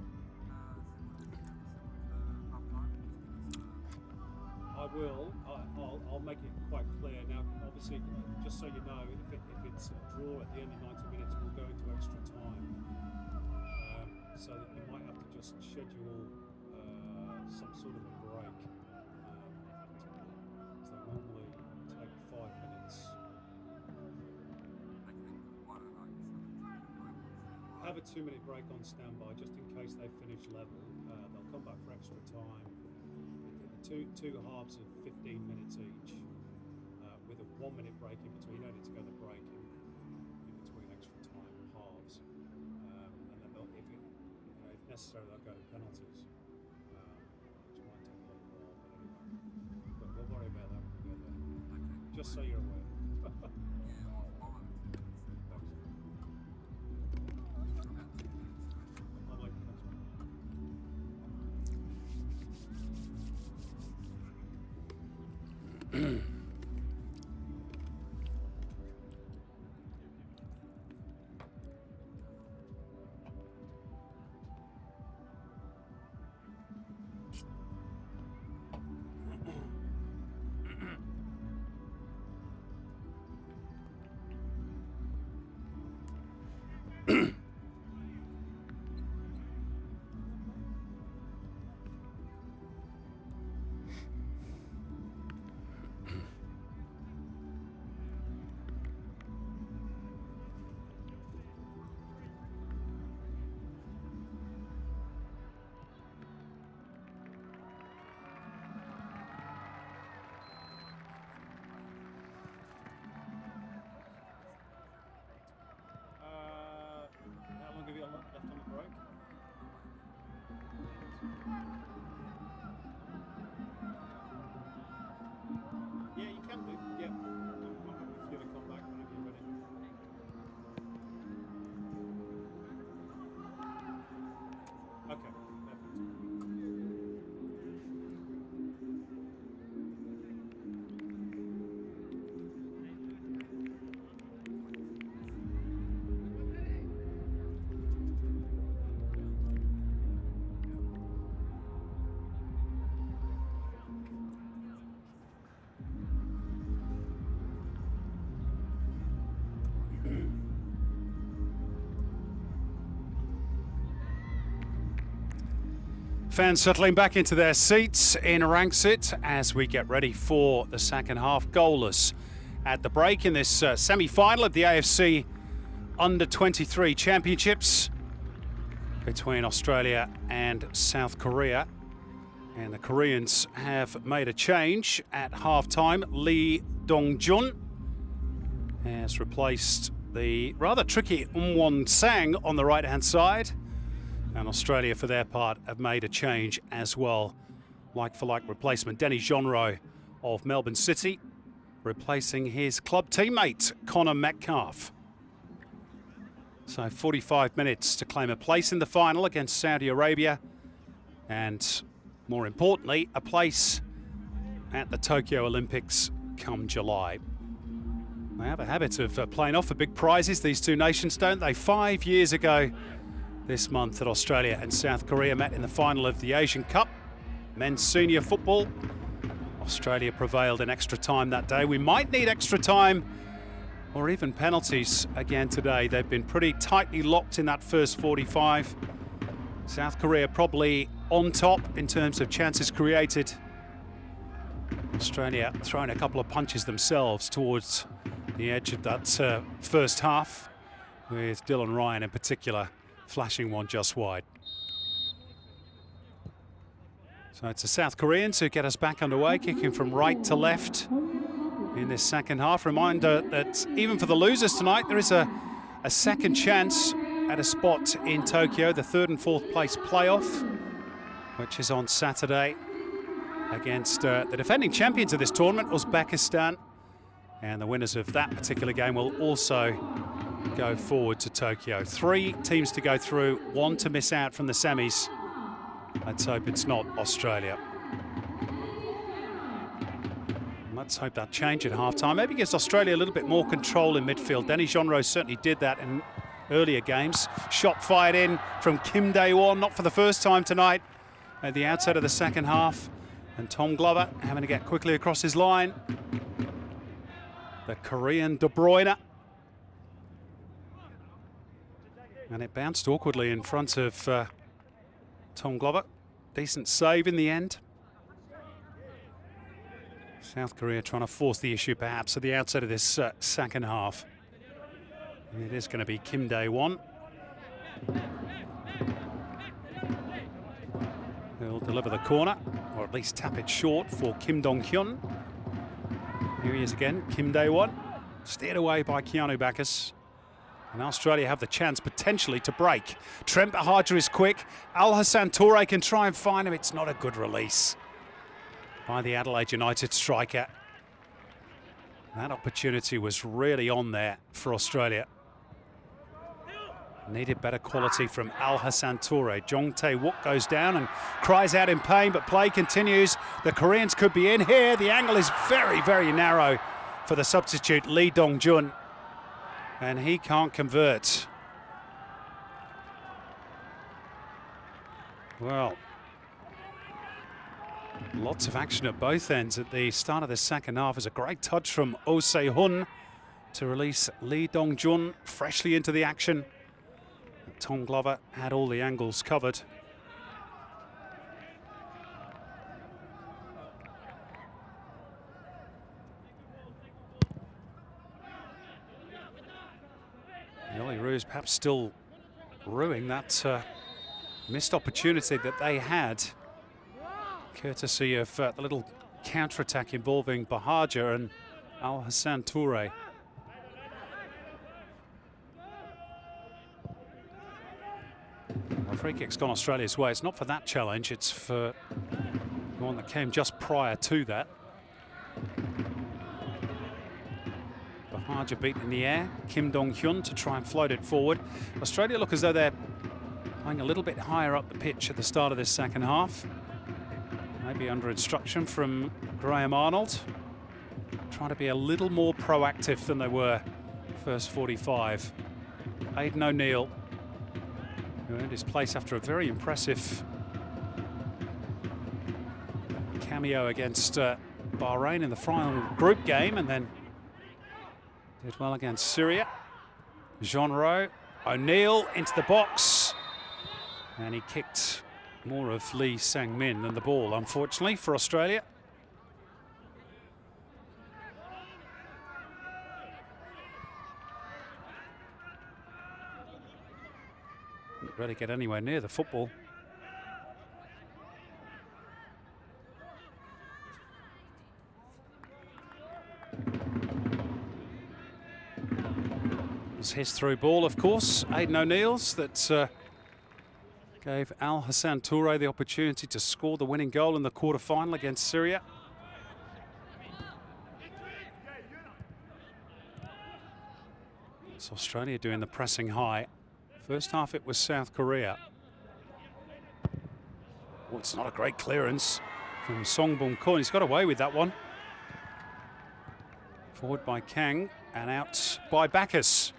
I will. I'll make it quite clear. Now, obviously, just so you know, if it's a draw at the end of 90 minutes, we'll go into extra time. So that you might have to just schedule some sort of a break. So normally take 5 minutes. Have a 2-minute break on standby just in case they finish level. They'll come back for extra time. Two halves of 15 minutes each, with a 1-minute break in between. You don't need to go to break in between extra time halves, and then they'll, if necessary, they'll go to penalties, which might take a little while. But anyway, but we'll worry about that when we get there. Okay. Just so you're aware. Fans settling back into their seats in Rangsit as we get ready for the second half. Goalless at the break in this semi-final of the AFC Under-23 Championships between Australia and South Korea. And the Koreans have made a change at half-time. Lee Dong-jun has replaced the rather tricky Won Sang on the right-hand side. And Australia, for their part, have made a change as well. Like-for-like replacement. Denny Jonro of Melbourne City replacing his club teammate, Connor Metcalfe. So 45 minutes to claim a place in the final against Saudi Arabia. And more importantly, a place at the Tokyo Olympics come July. They have a habit of playing off for big prizes, these two nations, don't they? 5 years ago this month that Australia and South Korea met in the final of the Asian Cup, men's senior football. Australia prevailed in extra time that day. We might need extra time or even penalties again today. They've been pretty tightly locked in that first 45. South Korea probably on top in terms of chances created. Australia throwing a couple of punches themselves towards the edge of that first half, with Dylan Ryan in particular flashing one just wide. So it's the South Koreans who get us back underway, kicking from right to left in this second half. Reminder that even for the losers tonight, there is a second chance at a spot in Tokyo, the third and fourth place playoff, which is on Saturday against the defending champions of this tournament, Uzbekistan. And the winners of that particular game will also go forward to Tokyo. 3 teams to go through, 1 to miss out from the semis. Let's hope it's not Australia. Let's hope that change at halftime. Maybe gives Australia a little bit more control in midfield. Denny Jonro certainly did that in earlier games. Shot fired in from Kim Dae-won, not for the first time tonight, at the outset of the second half. And Tom Glover having to get quickly across his line. The Korean De Bruyne. And it bounced awkwardly in front of Tom Glover. Decent save in the end. South Korea trying to force the issue perhaps at the outset of this second half. And it is going to be Kim Dae-won who'll deliver the corner, or at least tap it short for Kim Dong-hyun. Here he is again, Kim Dae-won, steered away by Keanu Bacchus. And Australia have the chance potentially to break. Trent Bahadur is quick. Al Hassan Toure can try and find him. It's not a good release by the Adelaide United striker. That opportunity was really on there for Australia. Needed better quality from Al Hassan Toure. Jong Tae-wook goes down and cries out in pain, but play continues. The Koreans could be in here. The angle is very, very narrow for the substitute, Lee Dong-jun. And he can't convert. Well, lots of action at both ends at the start of the second half. Is a great touch from Oh Se-hun to release Lee Dong-jun freshly into the action. Tom Glover had all the angles covered. The Olyroos perhaps still ruining that missed opportunity that they had, courtesy of the little counter-attack involving Bahadur and Al Hassan Toure. Well, free kick's gone Australia's way. It's not for that challenge, it's for the one that came just prior to that. Bahadur beat in the air. Kim Dong-hyun to try and float it forward. Australia look as though they're playing a little bit higher up the pitch at the start of this second half. Maybe under instruction from Graham Arnold. Trying to be a little more proactive than they were first 45. Aidan O'Neill, who earned his place after a very impressive cameo against Bahrain in the final group game, and then did well against Syria. Jonro, O'Neill into the box, and he kicked More of Lee Sang-min than the ball, unfortunately, for Australia. Didn't really get anywhere near the football. It was his through ball, of course, Aidan O'Neill's, that gave Al Hassan Toure the opportunity to score the winning goal in the quarter-final against Syria. It's Australia doing the pressing high. First half it was South Korea. Oh, it's not a great clearance from Song Bum-kun. He's got away with that one. Forward by Kang and out by Bacchus.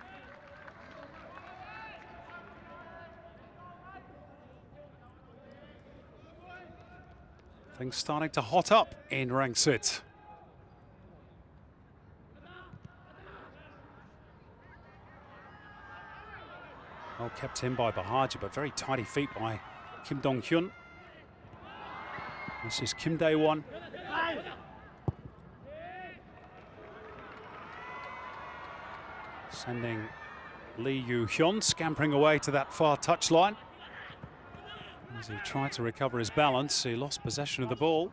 Things starting to hot up in Rangsit. Well kept in by Bahaji, but very tidy feet by Kim Dong-hyun. This is Kim Dae-won. Sending Lee Yu-hyun scampering away to that far touchline. As he tried to recover his balance, he lost possession of the ball.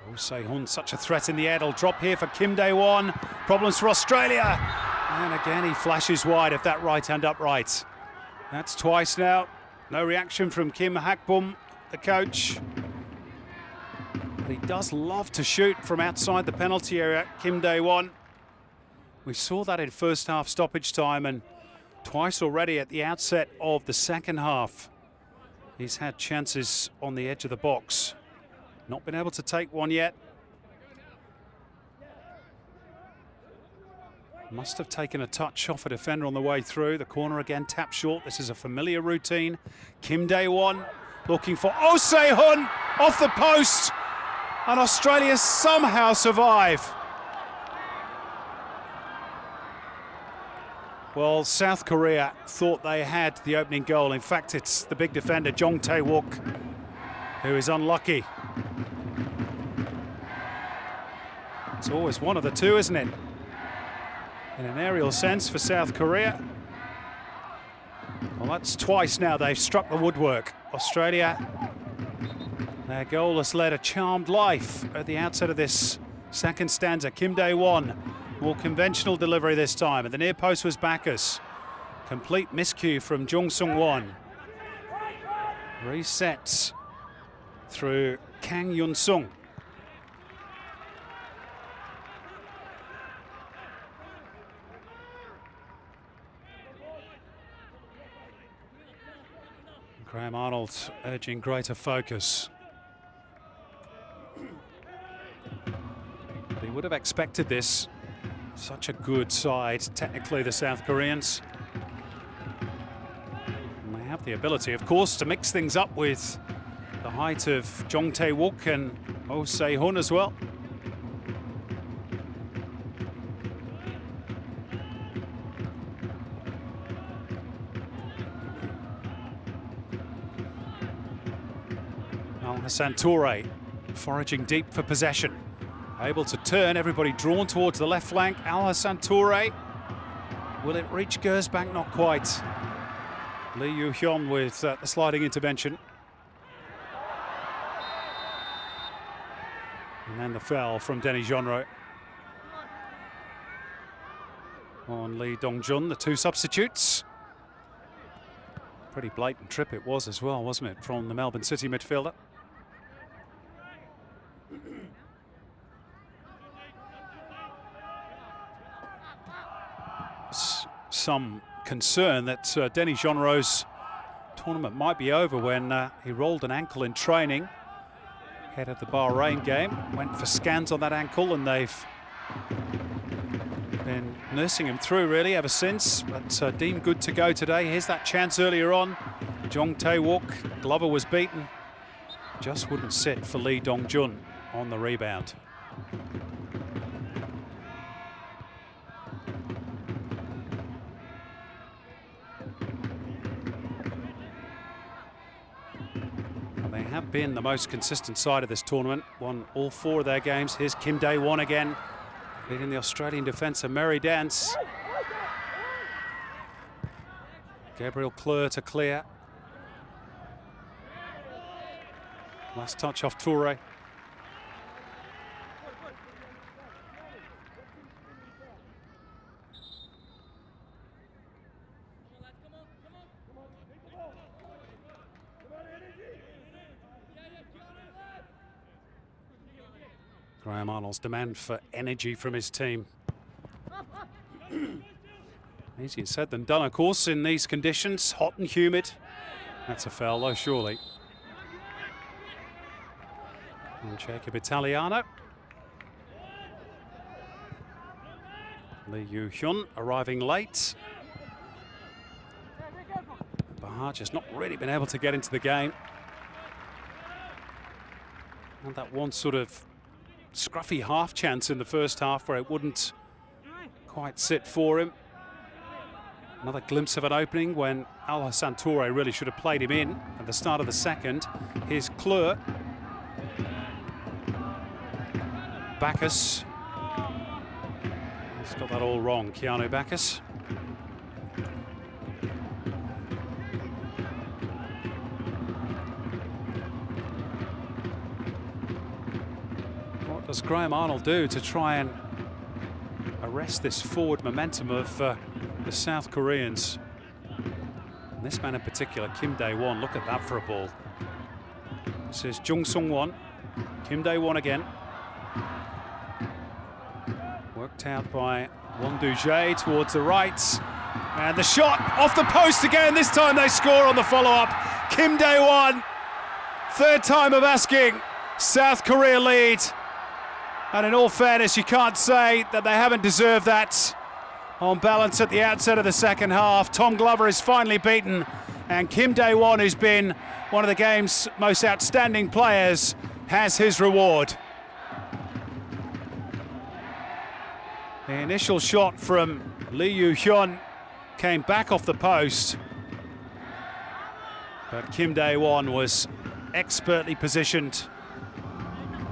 Oh, Se-hun, such a threat in the air. It'll drop here for Kim Dae-won. Problems for Australia. And again, he flashes wide of that right-hand upright. That's twice now. No reaction from Kim Hak-bum, the coach. But he does love to shoot from outside the penalty area, Kim Dae-won. We saw that in first half stoppage time, and twice already at the outset of the second half. He's had chances on the edge of the box. Not been able to take one yet. Must have taken a touch off a defender on the way through. The corner again tapped short. This is a familiar routine. Kim Dae-won looking for Oh Se-hun off the post. And Australia somehow survive. Well, South Korea thought they had the opening goal. In fact, it's the big defender, Jong Tae-wook, who is unlucky. It's always one of the two, isn't it? In an aerial sense for South Korea. Well, that's twice now they've struck the woodwork. Australia, their goal has led a charmed life at the outset of this second stanza. Kim Dae-won, more conventional delivery this time. At the near post was Bacchus. Complete miscue from Jung Sung-won. Resets through Kang Yun-sung. Graham Arnold urging greater focus. But he would have expected this. Such a good side, technically, the South Koreans. And they have the ability, of course, to mix things up with the height of Jong Tae-wook and Oh Se-hun as well. Al Hassan Toure foraging deep for possession. Able to turn, everybody drawn towards the left flank. Al Hassan Toure. Will it reach Gersbach? Not quite. Lee Yu-hyun with the sliding intervention. And then the foul from Denny Jonro on Lee Dong-jun, the two substitutes. Pretty blatant trip it was as well, wasn't it, from the Melbourne City midfielder. Some concern that Denny Jonro's tournament might be over when he rolled an ankle in training ahead of the Bahrain game. Went for scans on that ankle and they've been nursing him through really ever since, but deemed good to go today. Here's that chance earlier on. Jong Tae-wook, Glover was beaten. Just wouldn't sit for Lee Dong-jun on the rebound. And they have been the most consistent side of this tournament, won all 4 of their games. Here's Kim Dae-won again, leading the Australian defence a merry dance. Gabriel Kleur to clear. Last touch off Toure. Graham Arnold's demand for energy from his team. Easier said than done, of course, in these conditions, hot and humid. That's a foul, though, surely. And Jacob Italiano. Lee Yu-hyun arriving late. Bahaj has not really been able to get into the game. And that one sort of scruffy half chance in the first half where it wouldn't quite sit for him. Another glimpse of an opening when Al-Hassan Toure really should have played him in at the start of the second. Here's Kleur. Bacchus. He's got that all wrong, Keanu Bacchus. What does Graham Arnold do to try and arrest this forward momentum of the South Koreans? And this man in particular, Kim Dae-won, look at that for a ball. This is Jung Sung-won. Kim Dae-won again. Worked out by Won Du-jae towards the right. And the shot off the post again. This time they score on the follow-up. Kim Dae-won, third time of asking. South Korea lead. And in all fairness, you can't say that they haven't deserved that. On balance at the outset of the second half, Tom Glover is finally beaten. And Kim Dae-won, who's been one of the game's most outstanding players, has his reward. The initial shot from Lee Yu-hyun came back off the post. But Kim Dae-won was expertly positioned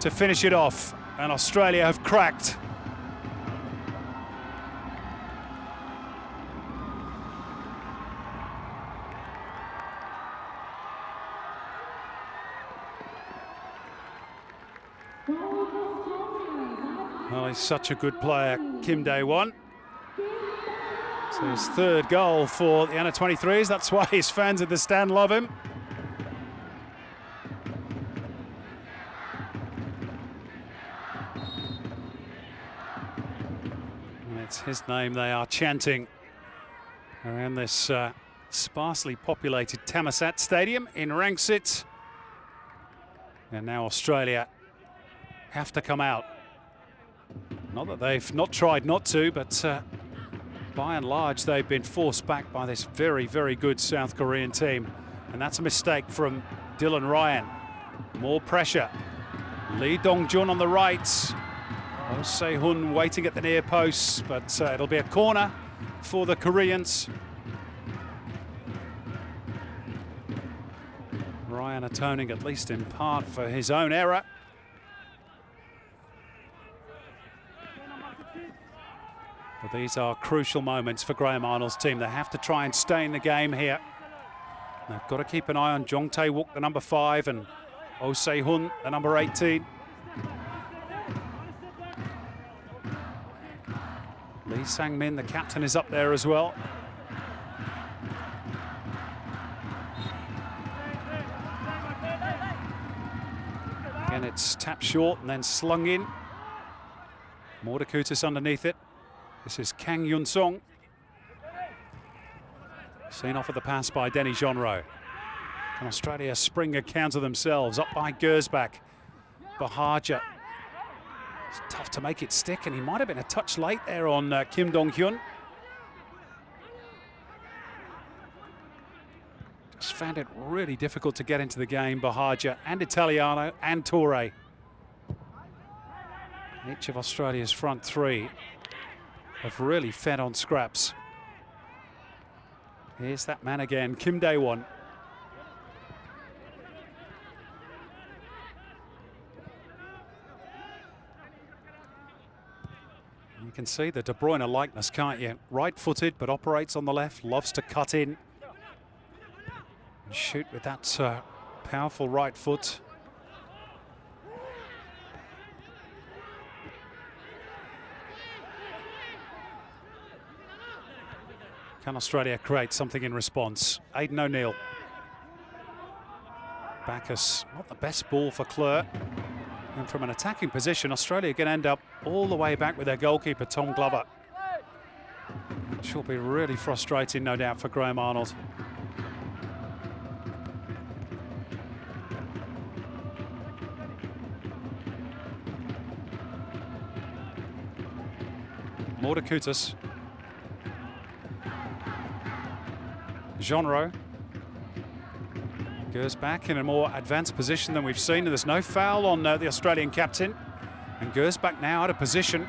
to finish it off. And Australia have cracked. Well, he's such a good player, Kim Dae-won. It's his third goal for the under-23s. That's why his fans at the stand love him. It's his name they are chanting around this sparsely populated Thammasat Stadium in Rangsit. And now Australia have to come out. Not that they've not tried not to, but by and large they've been forced back by this very, very good South Korean team. And that's a mistake from Dylan Ryan. More pressure. Lee Dong-jun on the right. Oh Se-hun waiting at the near post, but it'll be a corner for the Koreans. Ryan atoning at least in part for his own error. But these are crucial moments for Graham Arnold's team. They have to try and stay in the game here. They've got to keep an eye on Jong Tae-wook, the number 5, and Oh Se-hun, the number 18. Lee Sang-min, the captain, is up there as well. Again, it's tapped short and then slung in. Mordakutis underneath it. This is Kang Yun-song. Seen off at the pass by Denny Jonro. Can Australia spring a counter themselves? Up by Gersbach. Bahaja. It's tough to make it stick, and he might have been a touch late there on Kim Dong-hyun. Just found it really difficult to get into the game, Bahaja and Italiano and Toure. Each of Australia's front three have really fed on scraps. Here's that man again, Kim Dae-won. You can see the De Bruyne likeness, can't you? Right-footed, but operates on the left, loves to cut in and shoot with that powerful right foot. Can Australia create something in response? Aidan O'Neill. Bacchus, not the best ball for Kleur. And from an attacking position, Australia can end up all the way back with their goalkeeper, Tom Glover. Which will be really frustrating, no doubt, for Graham Arnold. Mordakutis. Genro goes back in a more advanced position than we've seen, and there's no foul on the Australian captain. And goes back now out of position,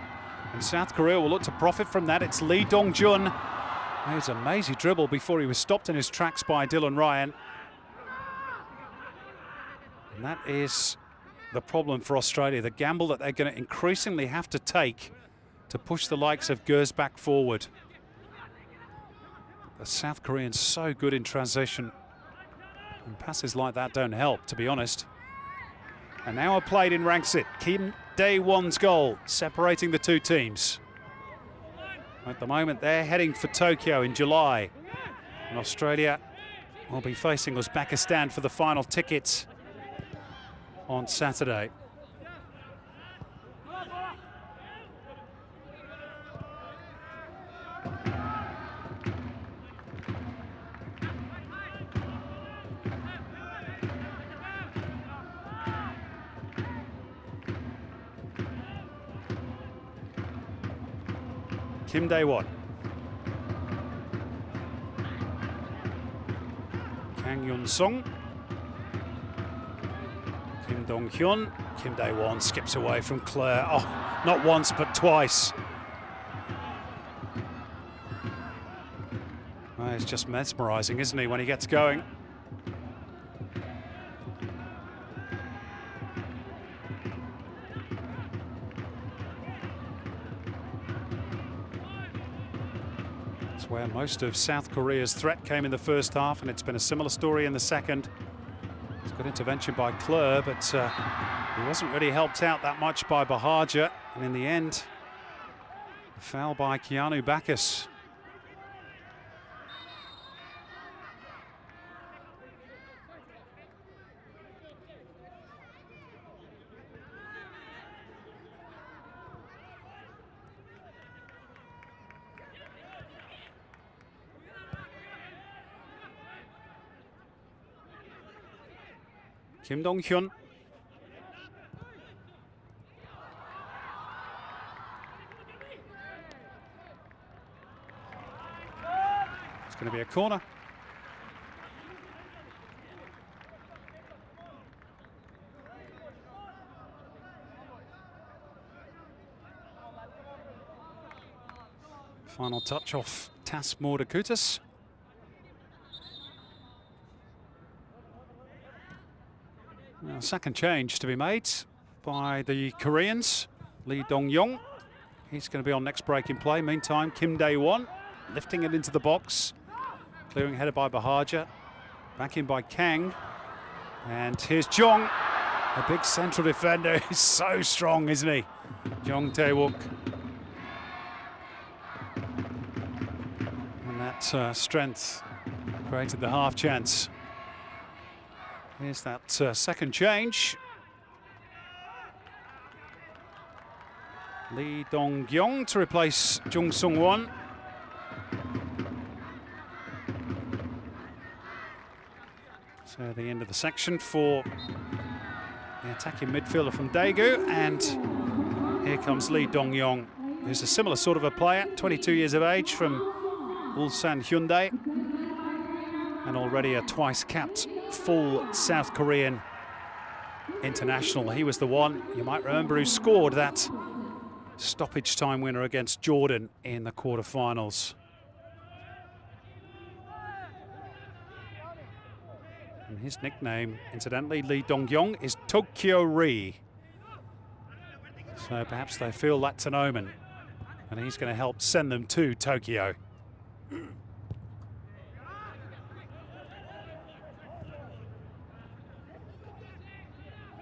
and South Korea will look to profit from that. It's Lee Dong-jun. It was a mazy dribble before he was stopped in his tracks by Dylan Ryan. And that is the problem for Australia, the gamble that they're going to increasingly have to take to push the likes of Gersbach forward. The South Koreans so good in transition, and passes like that don't help, to be honest. An hour played in Rangsit. Kim Dae-won's goal separating the two teams. At the moment they're heading for Tokyo in July, and Australia will be facing Uzbekistan for the final tickets on Saturday. Kim Dae-won. Kang Yun-sung. Kim Dong-hyun. Kim Dae-won skips away from Kleur. Oh, not once, but twice. Well, he's just mesmerising, isn't he, when he gets going? Where most of South Korea's threat came in the first half, and it's been a similar story in the second. It's a good intervention by Kleur, but he wasn't really helped out that much by Bahaja, and in the end, a foul by Keanu Bacchus. Kim Dong-hyun. It's going to be a corner. Final touch off Tas Mordakutis. Now, second change to be made by the Koreans. Lee Dong-yong, he's going to be on next break in play. Meantime, Kim Dae-won lifting it into the box. Clearing headed by Bahaja. Back in by Kang. And here's Jong, a big central defender. He's so strong, isn't he? Jong Tae-wook. And that strength created the half chance. Here's that second change. Lee Dong-gyong to replace Jung Sung-won. So the end of the section for the attacking midfielder from Daegu, and here comes Lee Dong-yong, who's a similar sort of a player, 22 years of age, from Ulsan Hyundai, and already a twice-capped full South Korean international. He was the one, you might remember, who scored that stoppage time winner against Jordan in the quarterfinals. And his nickname, incidentally, Lee Dong-yong, is Tokyo Ri. So perhaps they feel that's an omen And he's going to help send them to Tokyo.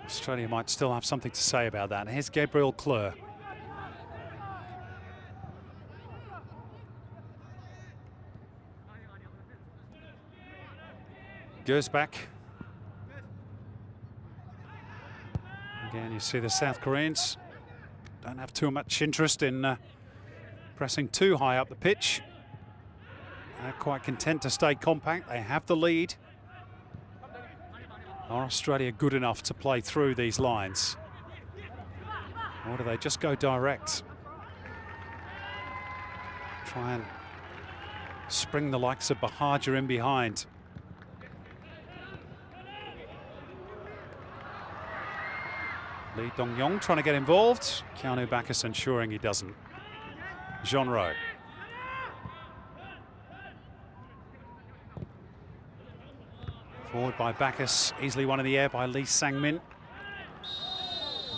Australia might still have something to say about that. And here's Gabriel Kleur. Goes back. Again, you see the South Koreans don't have too much interest in pressing too high up the pitch. They're quite content to stay compact. They have the lead. Are Australia good enough to play through these lines? Or do they just go direct? Try and spring the likes of Bahaja in behind. Lee Dong-yong trying to get involved. Keanu Bacchus ensuring he doesn't. Jean Rowe. Forward by Bacchus, easily won in the air by Lee Sang-min.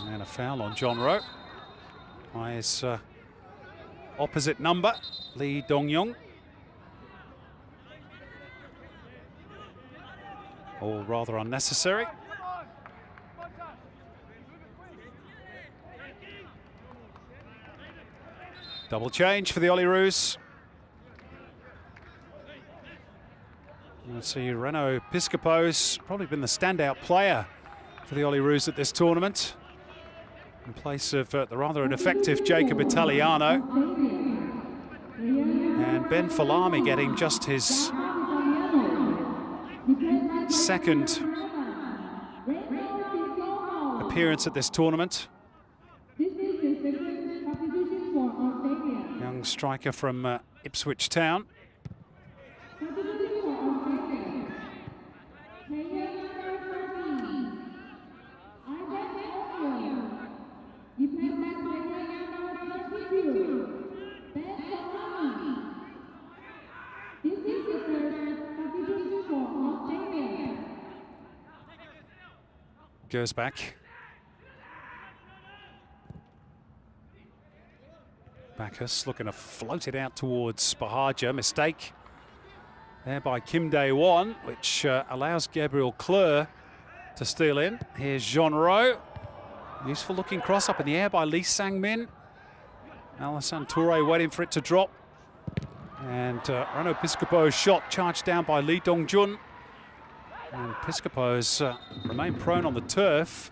And a foul on Jean Rowe by his opposite number, Lee Dong-yong. All rather unnecessary. Double change for the Olyroos. You'll see Reno Piscopo's probably been the standout player for the Olyroos at this tournament, in place of the rather ineffective Jacob Italiano. And Ben Falami getting just his second appearance at this tournament. Young striker from Ipswich Town. Goes back. Bacchus looking to float it out towards Bahaja. Mistake there by Kim Dae-won, which allows Gabriel Kleur to steal in. Here's Jean Rowe. Useful looking cross up in the air by Lee Sang-min. Alassane Touré waiting for it to drop. And Reno Piscopo's shot charged down by Lee Dong-jun. And Piscopo's remain prone on the turf.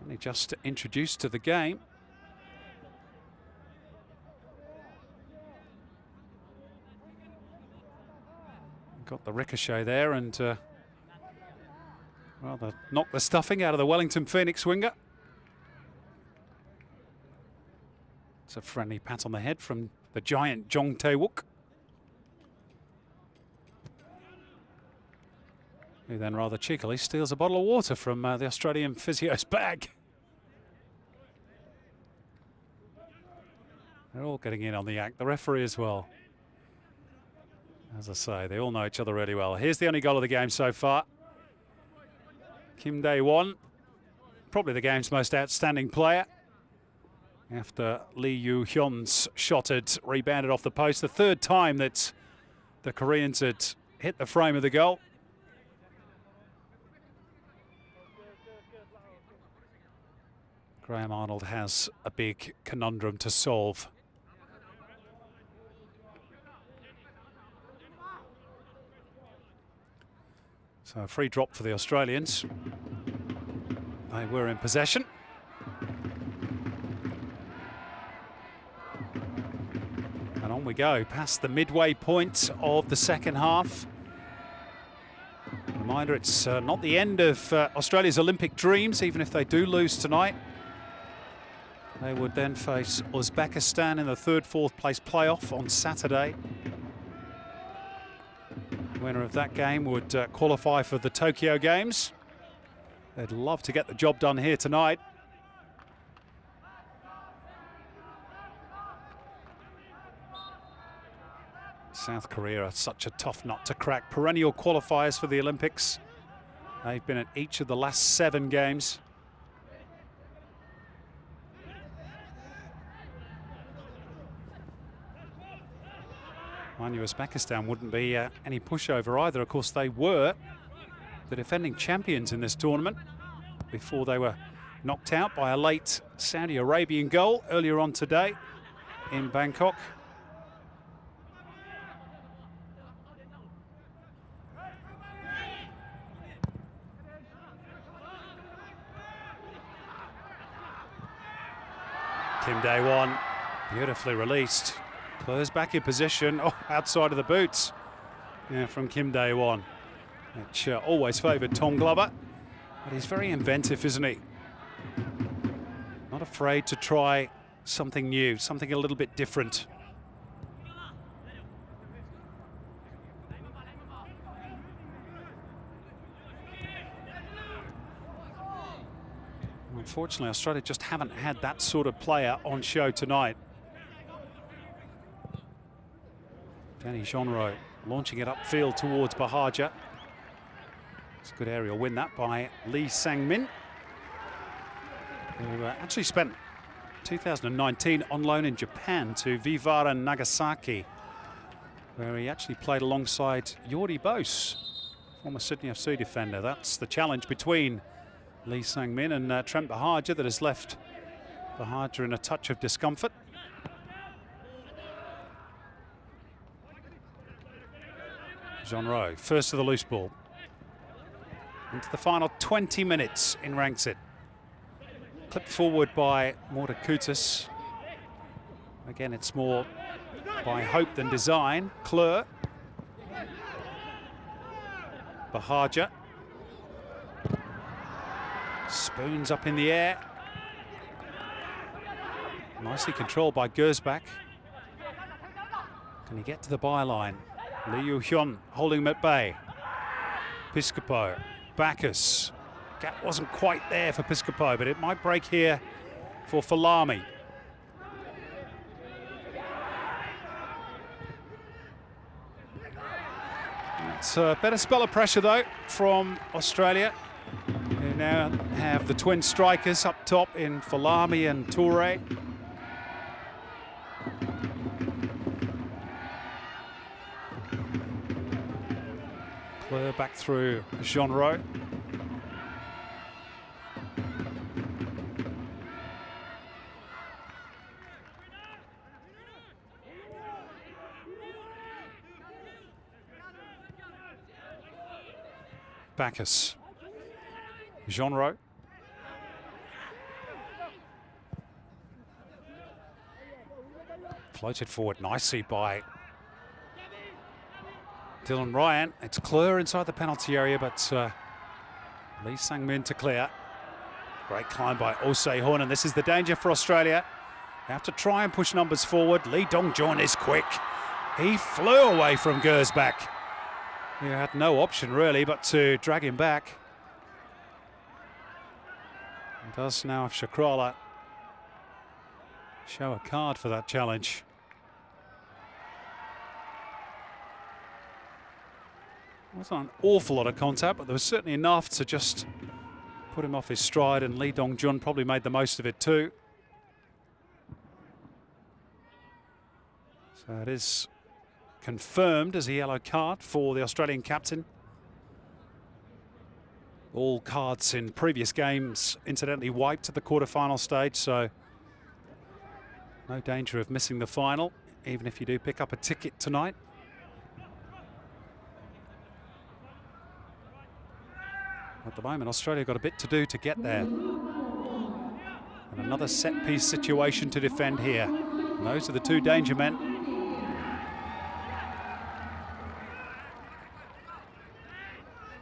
Only just introduced to the game. Got the ricochet there and rather knocked the stuffing out of the Wellington Phoenix winger. It's a friendly pat on the head from the giant Jong Tae-wook, who then rather cheekily steals a bottle of water from the Australian physio's bag. They're all getting in on the act, the referee as well. As I say, they all know each other really well. Here's the only goal of the game so far. Kim Dae-won, probably the game's most outstanding player, after Lee Yoo-hyun's shot had rebounded off the post. The third time that the Koreans had hit the frame of the goal. Graham Arnold has a big conundrum to solve. So a free drop for the Australians. They were in possession. And on we go, past the midway point of the second half. Reminder, it's not the end of Australia's Olympic dreams, even if they do lose tonight. They would then face Uzbekistan in the third, fourth place playoff on Saturday. The winner of that game would qualify for the Tokyo Games. They'd love to get the job done here tonight. South Korea are such a tough nut to crack. Perennial qualifiers for the Olympics. They've been at each of the last 7 games. Uzbekistan wouldn't be any pushover either. Of course, they were the defending champions in this tournament before they were knocked out by a late Saudi Arabian goal earlier on today in Bangkok. Kim Dae-won, beautifully released. Clears back in position, outside of the boots from Kim Dae-won, which always favoured Tom Glover. But he's very inventive, isn't he? Not afraid to try something new, something a little bit different. Unfortunately, Australia just haven't had that sort of player on show tonight. Danny Jeanreau launching it upfield towards Bahaja. It's a good aerial win that by Lee Sang-min, who actually spent 2019 on loan in Japan to Vivara Nagasaki, where he actually played alongside Jordi Bose, former Sydney FC defender. That's the challenge between Lee Sang-min and Trent Bahaja that has left Bahaja in a touch of discomfort. Jeanreau, first of the loose ball. Into the final 20 minutes in Rangsit. Clipped forward by Morta Kutas. Again, it's more by hope than design. Kleur. Bahaja. Spoons up in the air. Nicely controlled by Gersbach. Can he get to the byline? Lee Yu-hyun holding him at bay. Piscopo, Bacchus. Gap wasn't quite there for Piscopo, but it might break here for Falami. It's a better spell of pressure though from Australia, who now have the twin strikers up top in Falami and Toure. Kleur back through Jeanreau. Bacchus. Jeanreau. Floated forward nicely by Dylan Ryan. It's Kleur inside the penalty area, but Lee Sang-min to clear. Great climb by Oh Se-hun, and this is the danger for Australia. They have to try and push numbers forward. Lee Dong-jun is quick. He flew away from Gersbach. He had no option really but to drag him back. And does now have Chakrala show a card for that challenge. Wasn't an awful lot of contact, but there was certainly enough to just put him off his stride, and Lee Dong-jun probably made the most of it too. So it is confirmed as a yellow card for the Australian captain. All cards in previous games incidentally wiped at the quarter-final stage, so no danger of missing the final, even if you do pick up a ticket tonight. At the moment, Australia got a bit to do to get there. And another set-piece situation to defend here. And those are the two danger men.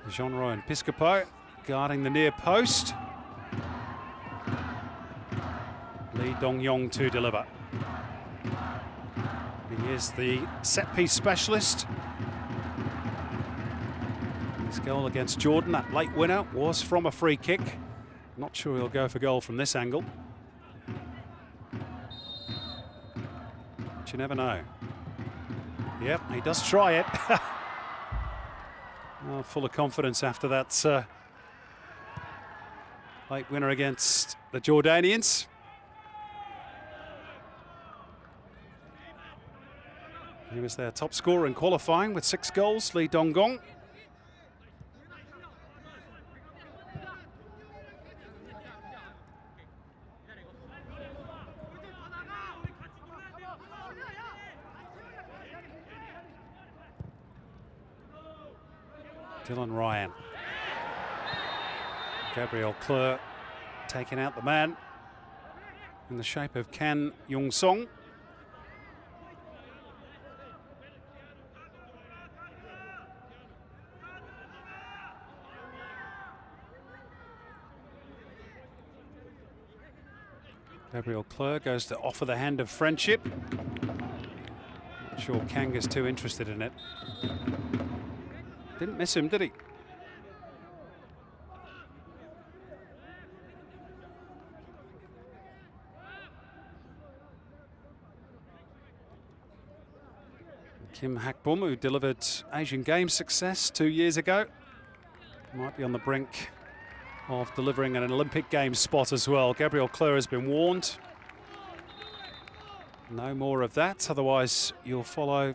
Jeanreau and Piscopo guarding the near post. Lee Dong-jun to deliver. He is the set-piece specialist. His goal against Jordan, that late winner, was from a free kick. Not sure he'll go for goal from this angle. But you never know. Yep, he does try it. Well, full of confidence after that late winner against the Jordanians. He was their top scorer in qualifying with 6 goals, Lee Dong-gong. Dylan Ryan. Gabriel Kleur taking out the man in the shape of Kan Young-song. Gabriel Kleur goes to offer the hand of friendship. Not sure Kanga's too interested in it. Didn't miss him, did he? Kim Hakbum, who delivered Asian Games success 2 years ago, might be on the brink of delivering an Olympic Games spot as well. Gabriel Kleur has been warned. No more of that, otherwise you'll follow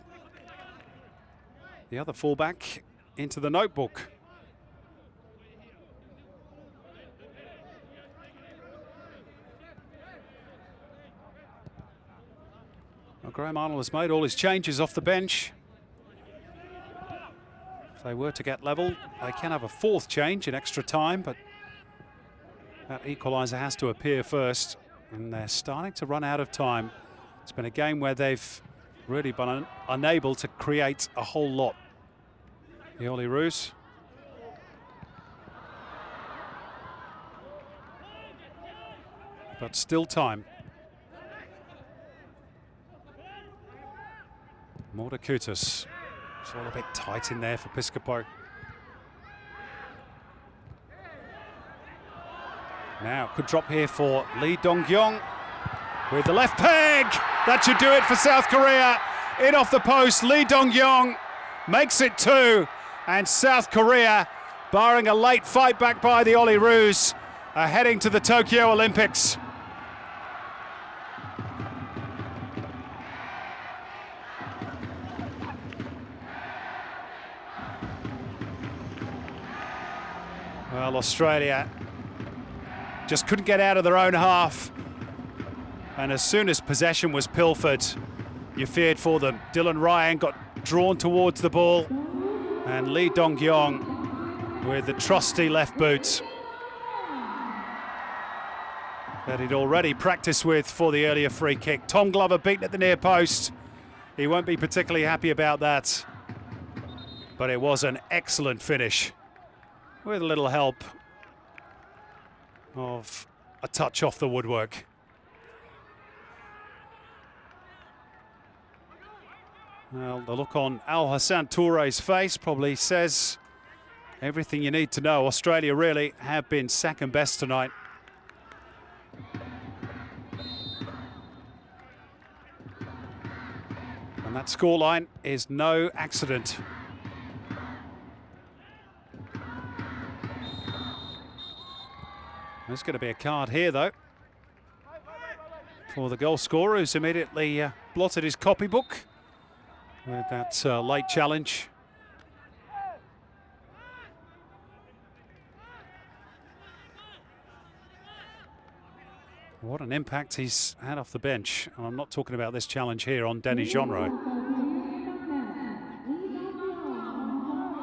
the other fullback into the notebook. Well, Graham Arnold has made all his changes off the bench. If they were to get level, they can have a 4th change in extra time, but that equaliser has to appear first, and they're starting to run out of time. It's been a game where they've really been unable to create a whole lot. The Olyroos. But still time. Mordakutis. It's all a bit tight in there for Piscopo. Now could drop here for Lee Dong-gyong with the left peg. That should do it for South Korea. In off the post, Lee Dong-gyong makes it 2. And South Korea, barring a late fight back by the Olyroos, are heading to the Tokyo Olympics. Well, Australia just couldn't get out of their own half. And as soon as possession was pilfered, you feared for them. Dylan Ryan got drawn towards the ball. And Lee Dong-gyong with the trusty left boot that he'd already practiced with for the earlier free kick. Tom Glover beaten at the near post. He won't be particularly happy about that. But it was an excellent finish with a little help of a touch off the woodwork. Well, the look on Al Hassan Touré's face probably says everything you need to know. Australia really have been second best tonight. And that scoreline is no accident. There's going to be a card here, though, for the goal scorer, who's immediately blotted his copybook with that late challenge. What an impact he's had off the bench. And I'm not talking about this challenge here on Denny Jonro.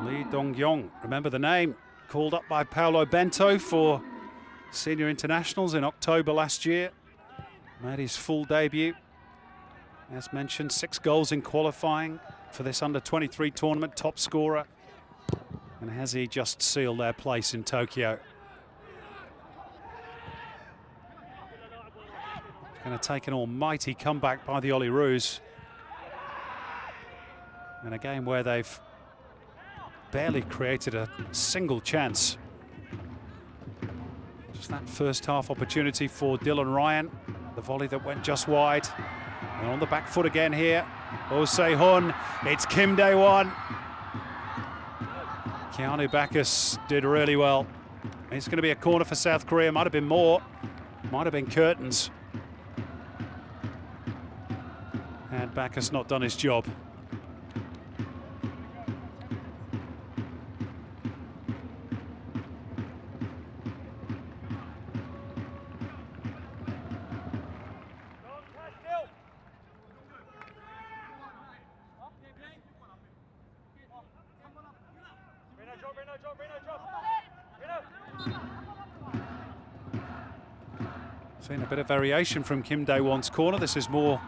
Lee Dong-gyong, remember the name, called up by Paolo Bento for senior internationals in October last year. Made his full debut. As mentioned, 6 goals in qualifying for this under-23 tournament, top scorer. And has he just sealed their place in Tokyo? It's going to take an almighty comeback by the Olyroos. In a game where they've barely created a single chance. Just that first half opportunity for Dylan Ryan. The volley that went just wide. And on the back foot again here, Oh Se-hun. It's Kim Dae-won. Keanu Bacchus did really well. It's going to be a corner for South Korea. Might have been more. Might have been curtains. Had Bacchus not done his job. Seen a bit of variation from Kim Dae-won's corner. This is more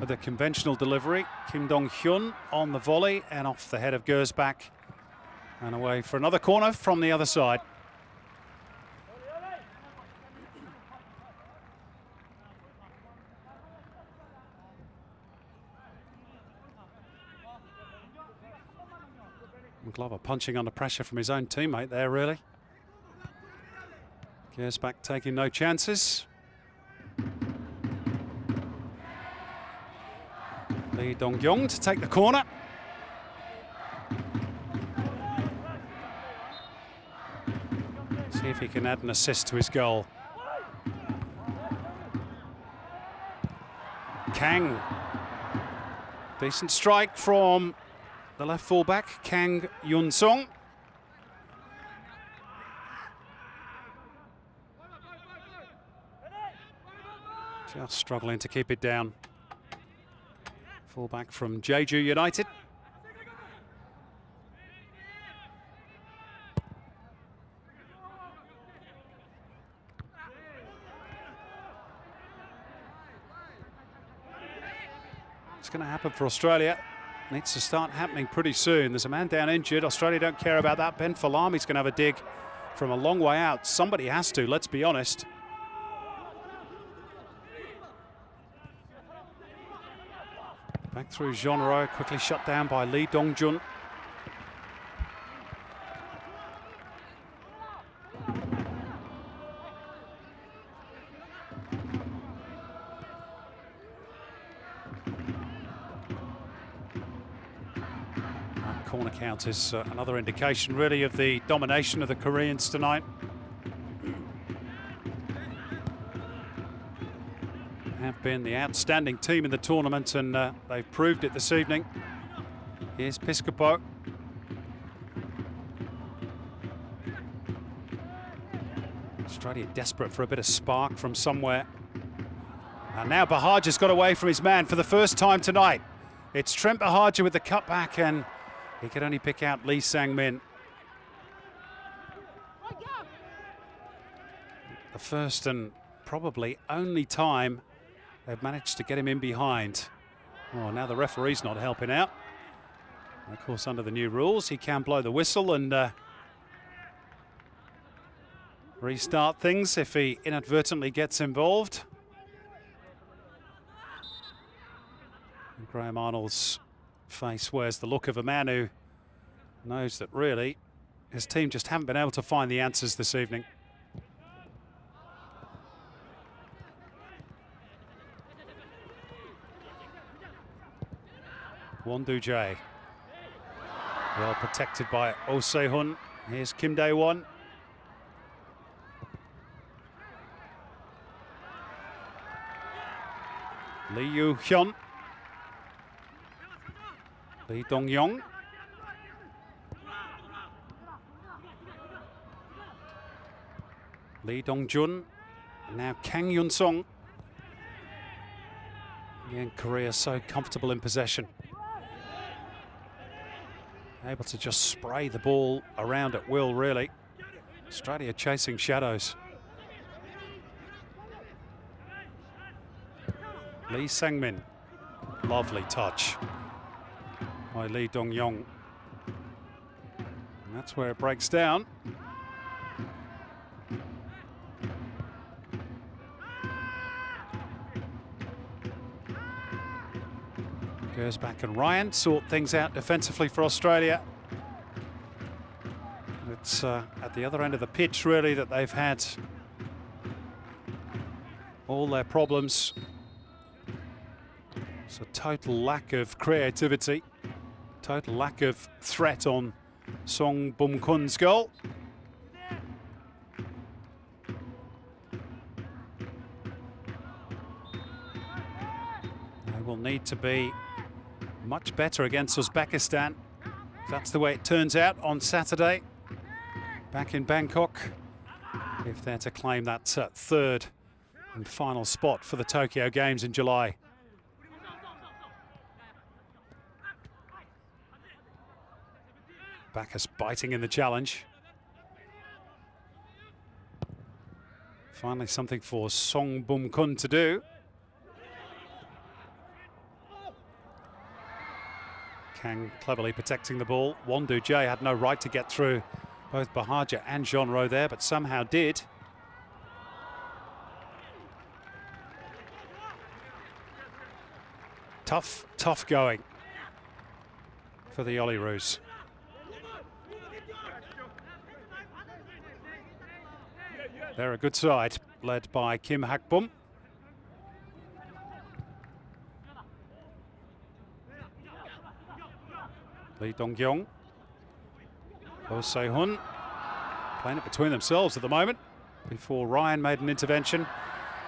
of the conventional delivery. Kim Dong-hyun on the volley and off the head of Gersbach and away for another corner from the other side. Glover punching under pressure from his own teammate there, really. Gersbach taking no chances. Lee Dong-yong to take the corner. See if he can add an assist to his goal. Kang. Decent strike from the left fullback, Kang Yun-sung. Just struggling to keep it down. Fullback from Jeju United. It's going to happen for Australia. Needs to start happening pretty soon. There's a man down injured. Australia don't care about that. Ben Falami's going to have a dig from a long way out. Somebody has to, let's be honest. Back through Jean-Ro, quickly shut down by Lee Dong-jun. Corner count is another indication, really, of the domination of the Koreans tonight. Have been the outstanding team in the tournament, and they've proved it this evening. Here's Piscopo. Australia desperate for a bit of spark from somewhere. And now Bahaja's got away from his man for the first time tonight. It's Trent Bahaja with the cutback, and he could only pick out Lee Sang-min. The first and probably only time they've managed to get him in behind. Oh, now the referee's not helping out. And of course, under the new rules, he can blow the whistle and restart things if he inadvertently gets involved. And Graham Arnold's face wears the look of a man who knows that really his team just haven't been able to find the answers this evening. Won Du-jae. Well protected by Oh Se-hun. Here's Kim Dae-won. Lee Yu-hyun. Lee Dong-yong. Lee Dong-jun. And now Kang Yun-sung. Again, Korea so comfortable in possession. Able to just spray the ball around at will, really. Australia chasing shadows. Lee Sang-min. Lovely touch by Lee Dong-yong. And that's where it breaks down. Gersbach and Ryan sort things out defensively for Australia. It's at the other end of the pitch, really, that they've had all their problems. It's a total lack of creativity, total lack of threat on Song Bum-kun's goal. They will need to be much better against Uzbekistan. That's the way it turns out on Saturday, back in Bangkok, if they're to claim that third and final spot for the Tokyo Games in July. Bacchus biting in the challenge. Finally something for Song Bum Kun to do. Kang cleverly protecting the ball. Wondu Jay had no right to get through both Bahaja and Jean-Ro there, but somehow did. Tough going for the Olyroos. They're a good side, led by Kim Hakbum. Lee Dong-gyong, Oh Se-hun playing it between themselves at the moment before Ryan made an intervention.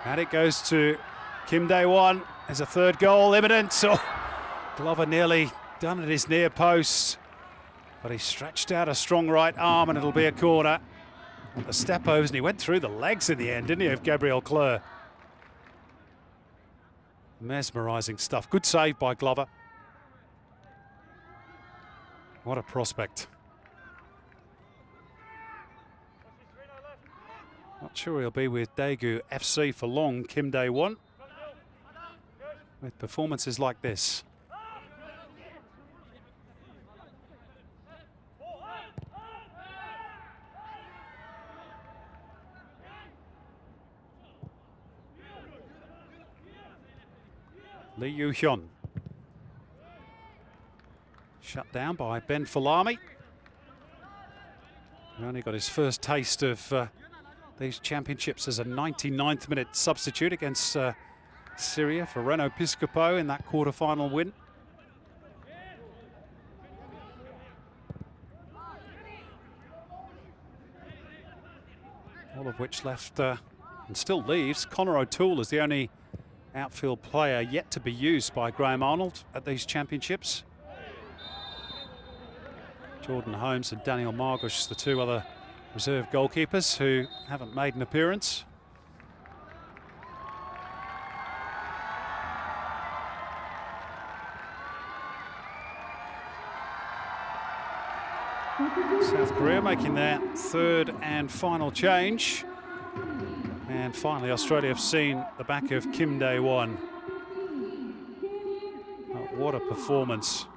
And it goes to Kim Dae-won. There's a third goal imminent. Oh, Glover nearly done at his near post, but he stretched out a strong right arm and it'll be a corner. And the step overs, and he went through the legs in the end, didn't he, of Gabriel Clerc? Mesmerising stuff. Good save by Glover. What a prospect. Not sure he'll be with Daegu FC for long, Kim Dae-won, with performances like this. Lee Yu-hyun. Shut down by Ben Falami. He only got his first taste of these championships as a 99th minute substitute against Syria for Reno Piscopo in that quarter-final win. All of which left and still leaves Connor O'Toole as the only outfield player yet to be used by Graham Arnold at these championships. Jordan Holmes and Daniel Margush, the two other reserve goalkeepers who haven't made an appearance. South Korea making their third and final change. And finally, Australia have seen the back of Kim Dae-won. Oh, what a performance.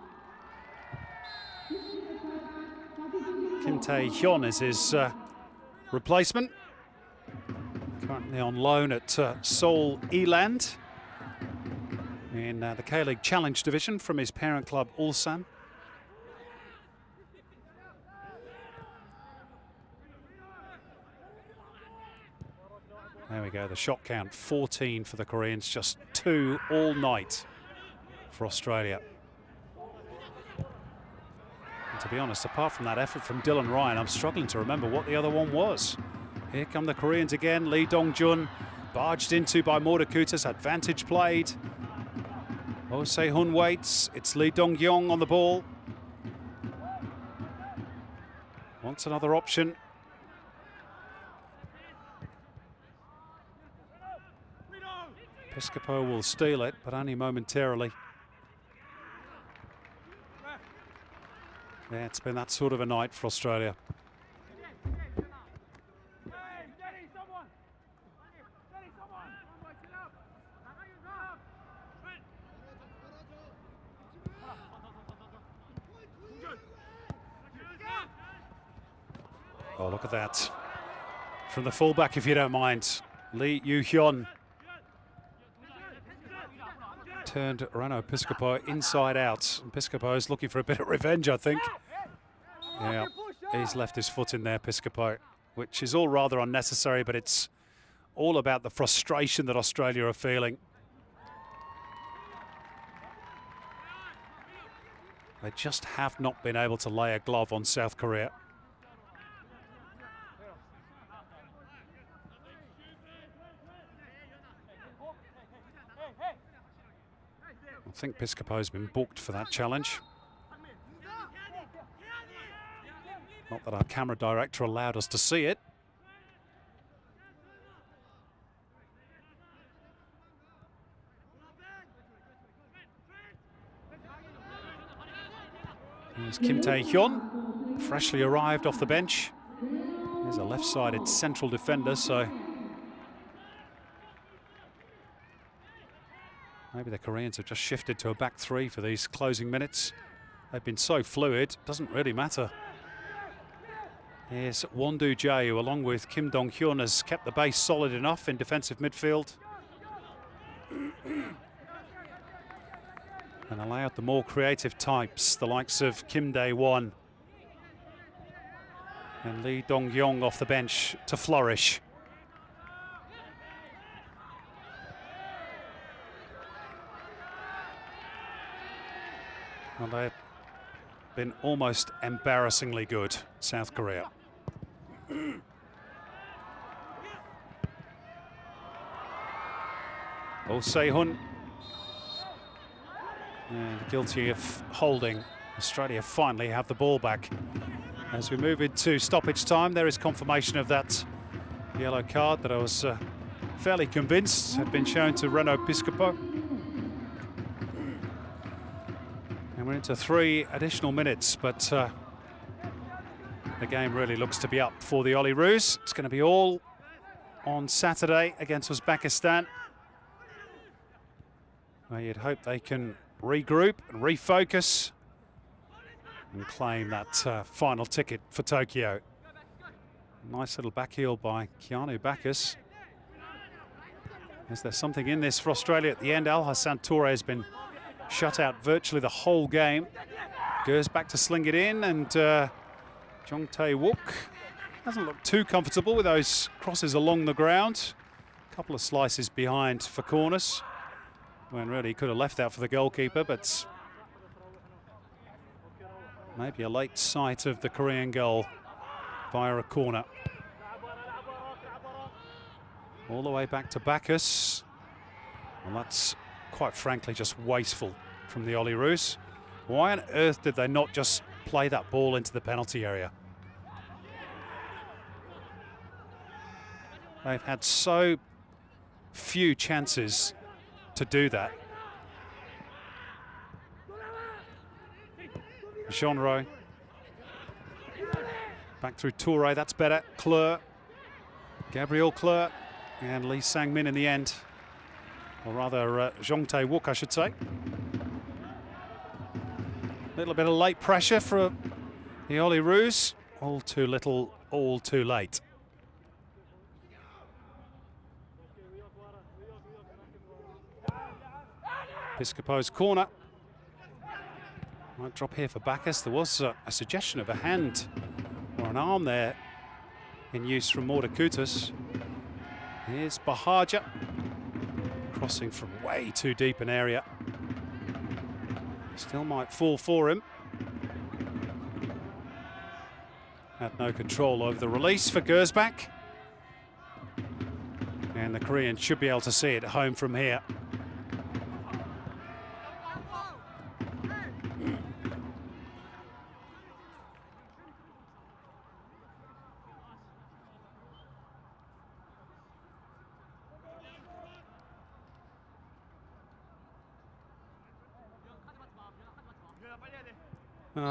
Kim Tae-hyun is his replacement. Currently on loan at Seoul Eland in the K-League Challenge division from his parent club Ulsan. There we go, the shot count, 14 for the Koreans, just 2 all night for Australia. And to be honest, apart from that effort from Dylan Ryan, I'm struggling to remember what the other one was. Here come the Koreans again. Lee Dong-jun barged into by Mordakutas, advantage played. Oh Se-hun waits, it's Lee Dong-gyong on the ball. Wants another option. Piscopo will steal it, but only momentarily. Yeah, it's been that sort of a night for Australia. Oh, look at that. From the fullback, if you don't mind, Lee Yu-hyun. Turned Reno Piscopo inside out. And Piscopo's looking for a bit of revenge, I think. Yeah, he's left his foot in there, Piscopo, which is all rather unnecessary, but it's all about the frustration that Australia are feeling. They just have not been able to lay a glove on South Korea. I think Piscopo's been booked for that challenge. Not that our camera director allowed us to see it. Here's Kim Tae-hyun freshly arrived off the bench. He's a left-sided central defender, so maybe the Koreans have just shifted to a back three for these closing minutes. They've been so fluid, doesn't really matter. Here's Wondu Jae, who along with Kim Dong-hyun has kept the base solid enough in defensive midfield and allowed the more creative types, the likes of Kim Dae-won and Lee Dong-yong off the bench, to flourish. Well, they've been almost embarrassingly good, South Korea. Oh Se-hun, and guilty of holding. Australia finally have the ball back. As we move into stoppage time, there is confirmation of that yellow card that I was fairly convinced had been shown to Reno Piscopo. And we're into 3 additional minutes, but the game really looks to be up for the Olyroos. It's going to be all on Saturday against Uzbekistan, where you'd hope they can regroup and refocus and claim that final ticket for Tokyo. Nice little back heel by Keanu Bacchus. Is there something in this for Australia at the end? Al Hassan Toure has been shut out virtually the whole game. Goes back to sling it in, and Jong Tae-wook hasn't looked too comfortable with those crosses along the ground. A couple of slices behind for corners, when really he could have left that for the goalkeeper, but maybe a late sight of the Korean goal via a corner. All the way back to Bacchus. Well, that's quite frankly just wasteful from the Olyroos. Why on earth did they not just play that ball into the penalty area? They've had so few chances to do that. Jean-Roy. Back through Toure, that's better. Kleur. Gabriel Kleur. And Lee Sang-min in the end. Or rather, Jong Tae-wook, I should say. A little bit of late pressure for the Olyroos. All too little, all too late. Piscopo's corner. Might drop here for Bacchus. There was a suggestion of a hand or an arm there in use from Mordakutas. Here's Bahaja, crossing from way too deep an area. Still might fall for him. Had no control over the release for Gersbach. And the Koreans should be able to see it home from here.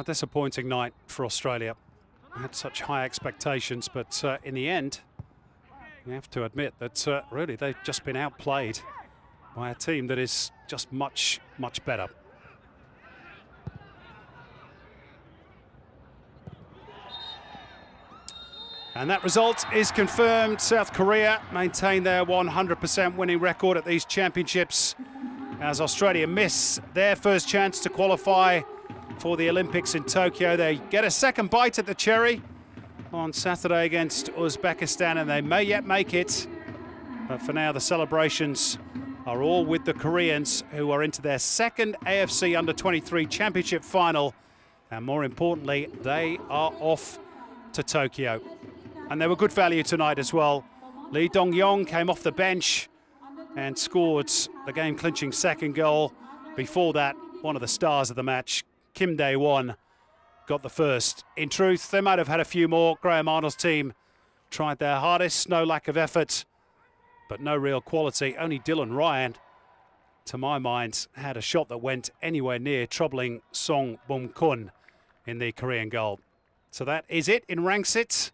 Disappointing night for Australia. I had such high expectations, but in the end, you have to admit that really they've just been outplayed by a team that is just much, much better. And that result is confirmed. South Korea maintain their 100% winning record at these championships, as Australia miss their first chance to qualify for the Olympics in Tokyo. They get a second bite at the cherry on Saturday against Uzbekistan, and they may yet make it. But for now, the celebrations are all with the Koreans, who are into their second AFC Under-23 Championship final. And more importantly, they are off to Tokyo. And they were good value tonight as well. Lee Dong-yong came off the bench and scored the game-clinching second goal. Before that, one of the stars of the match, Kim Dae-won, got the first. In truth, they might have had a few more. Graham Arnold's team tried their hardest, no lack of effort, but no real quality. Only Dylan Ryan, to my mind, had a shot that went anywhere near troubling Song Bum-kun in the Korean goal. So that is it in Rangsit.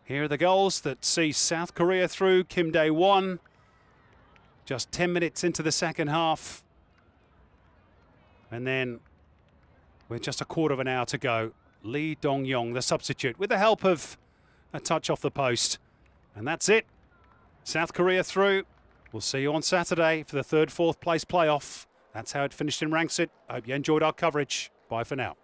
Here are the goals that see South Korea through. Kim Dae-won, just 10 minutes into the second half. And then with just a quarter of an hour to go, Lee Dong-yong, the substitute, with the help of a touch off the post. And that's it. South Korea through. We'll see you on Saturday for the third, fourth place playoff. That's how it finished in Rangsit. I hope you enjoyed our coverage. Bye for now.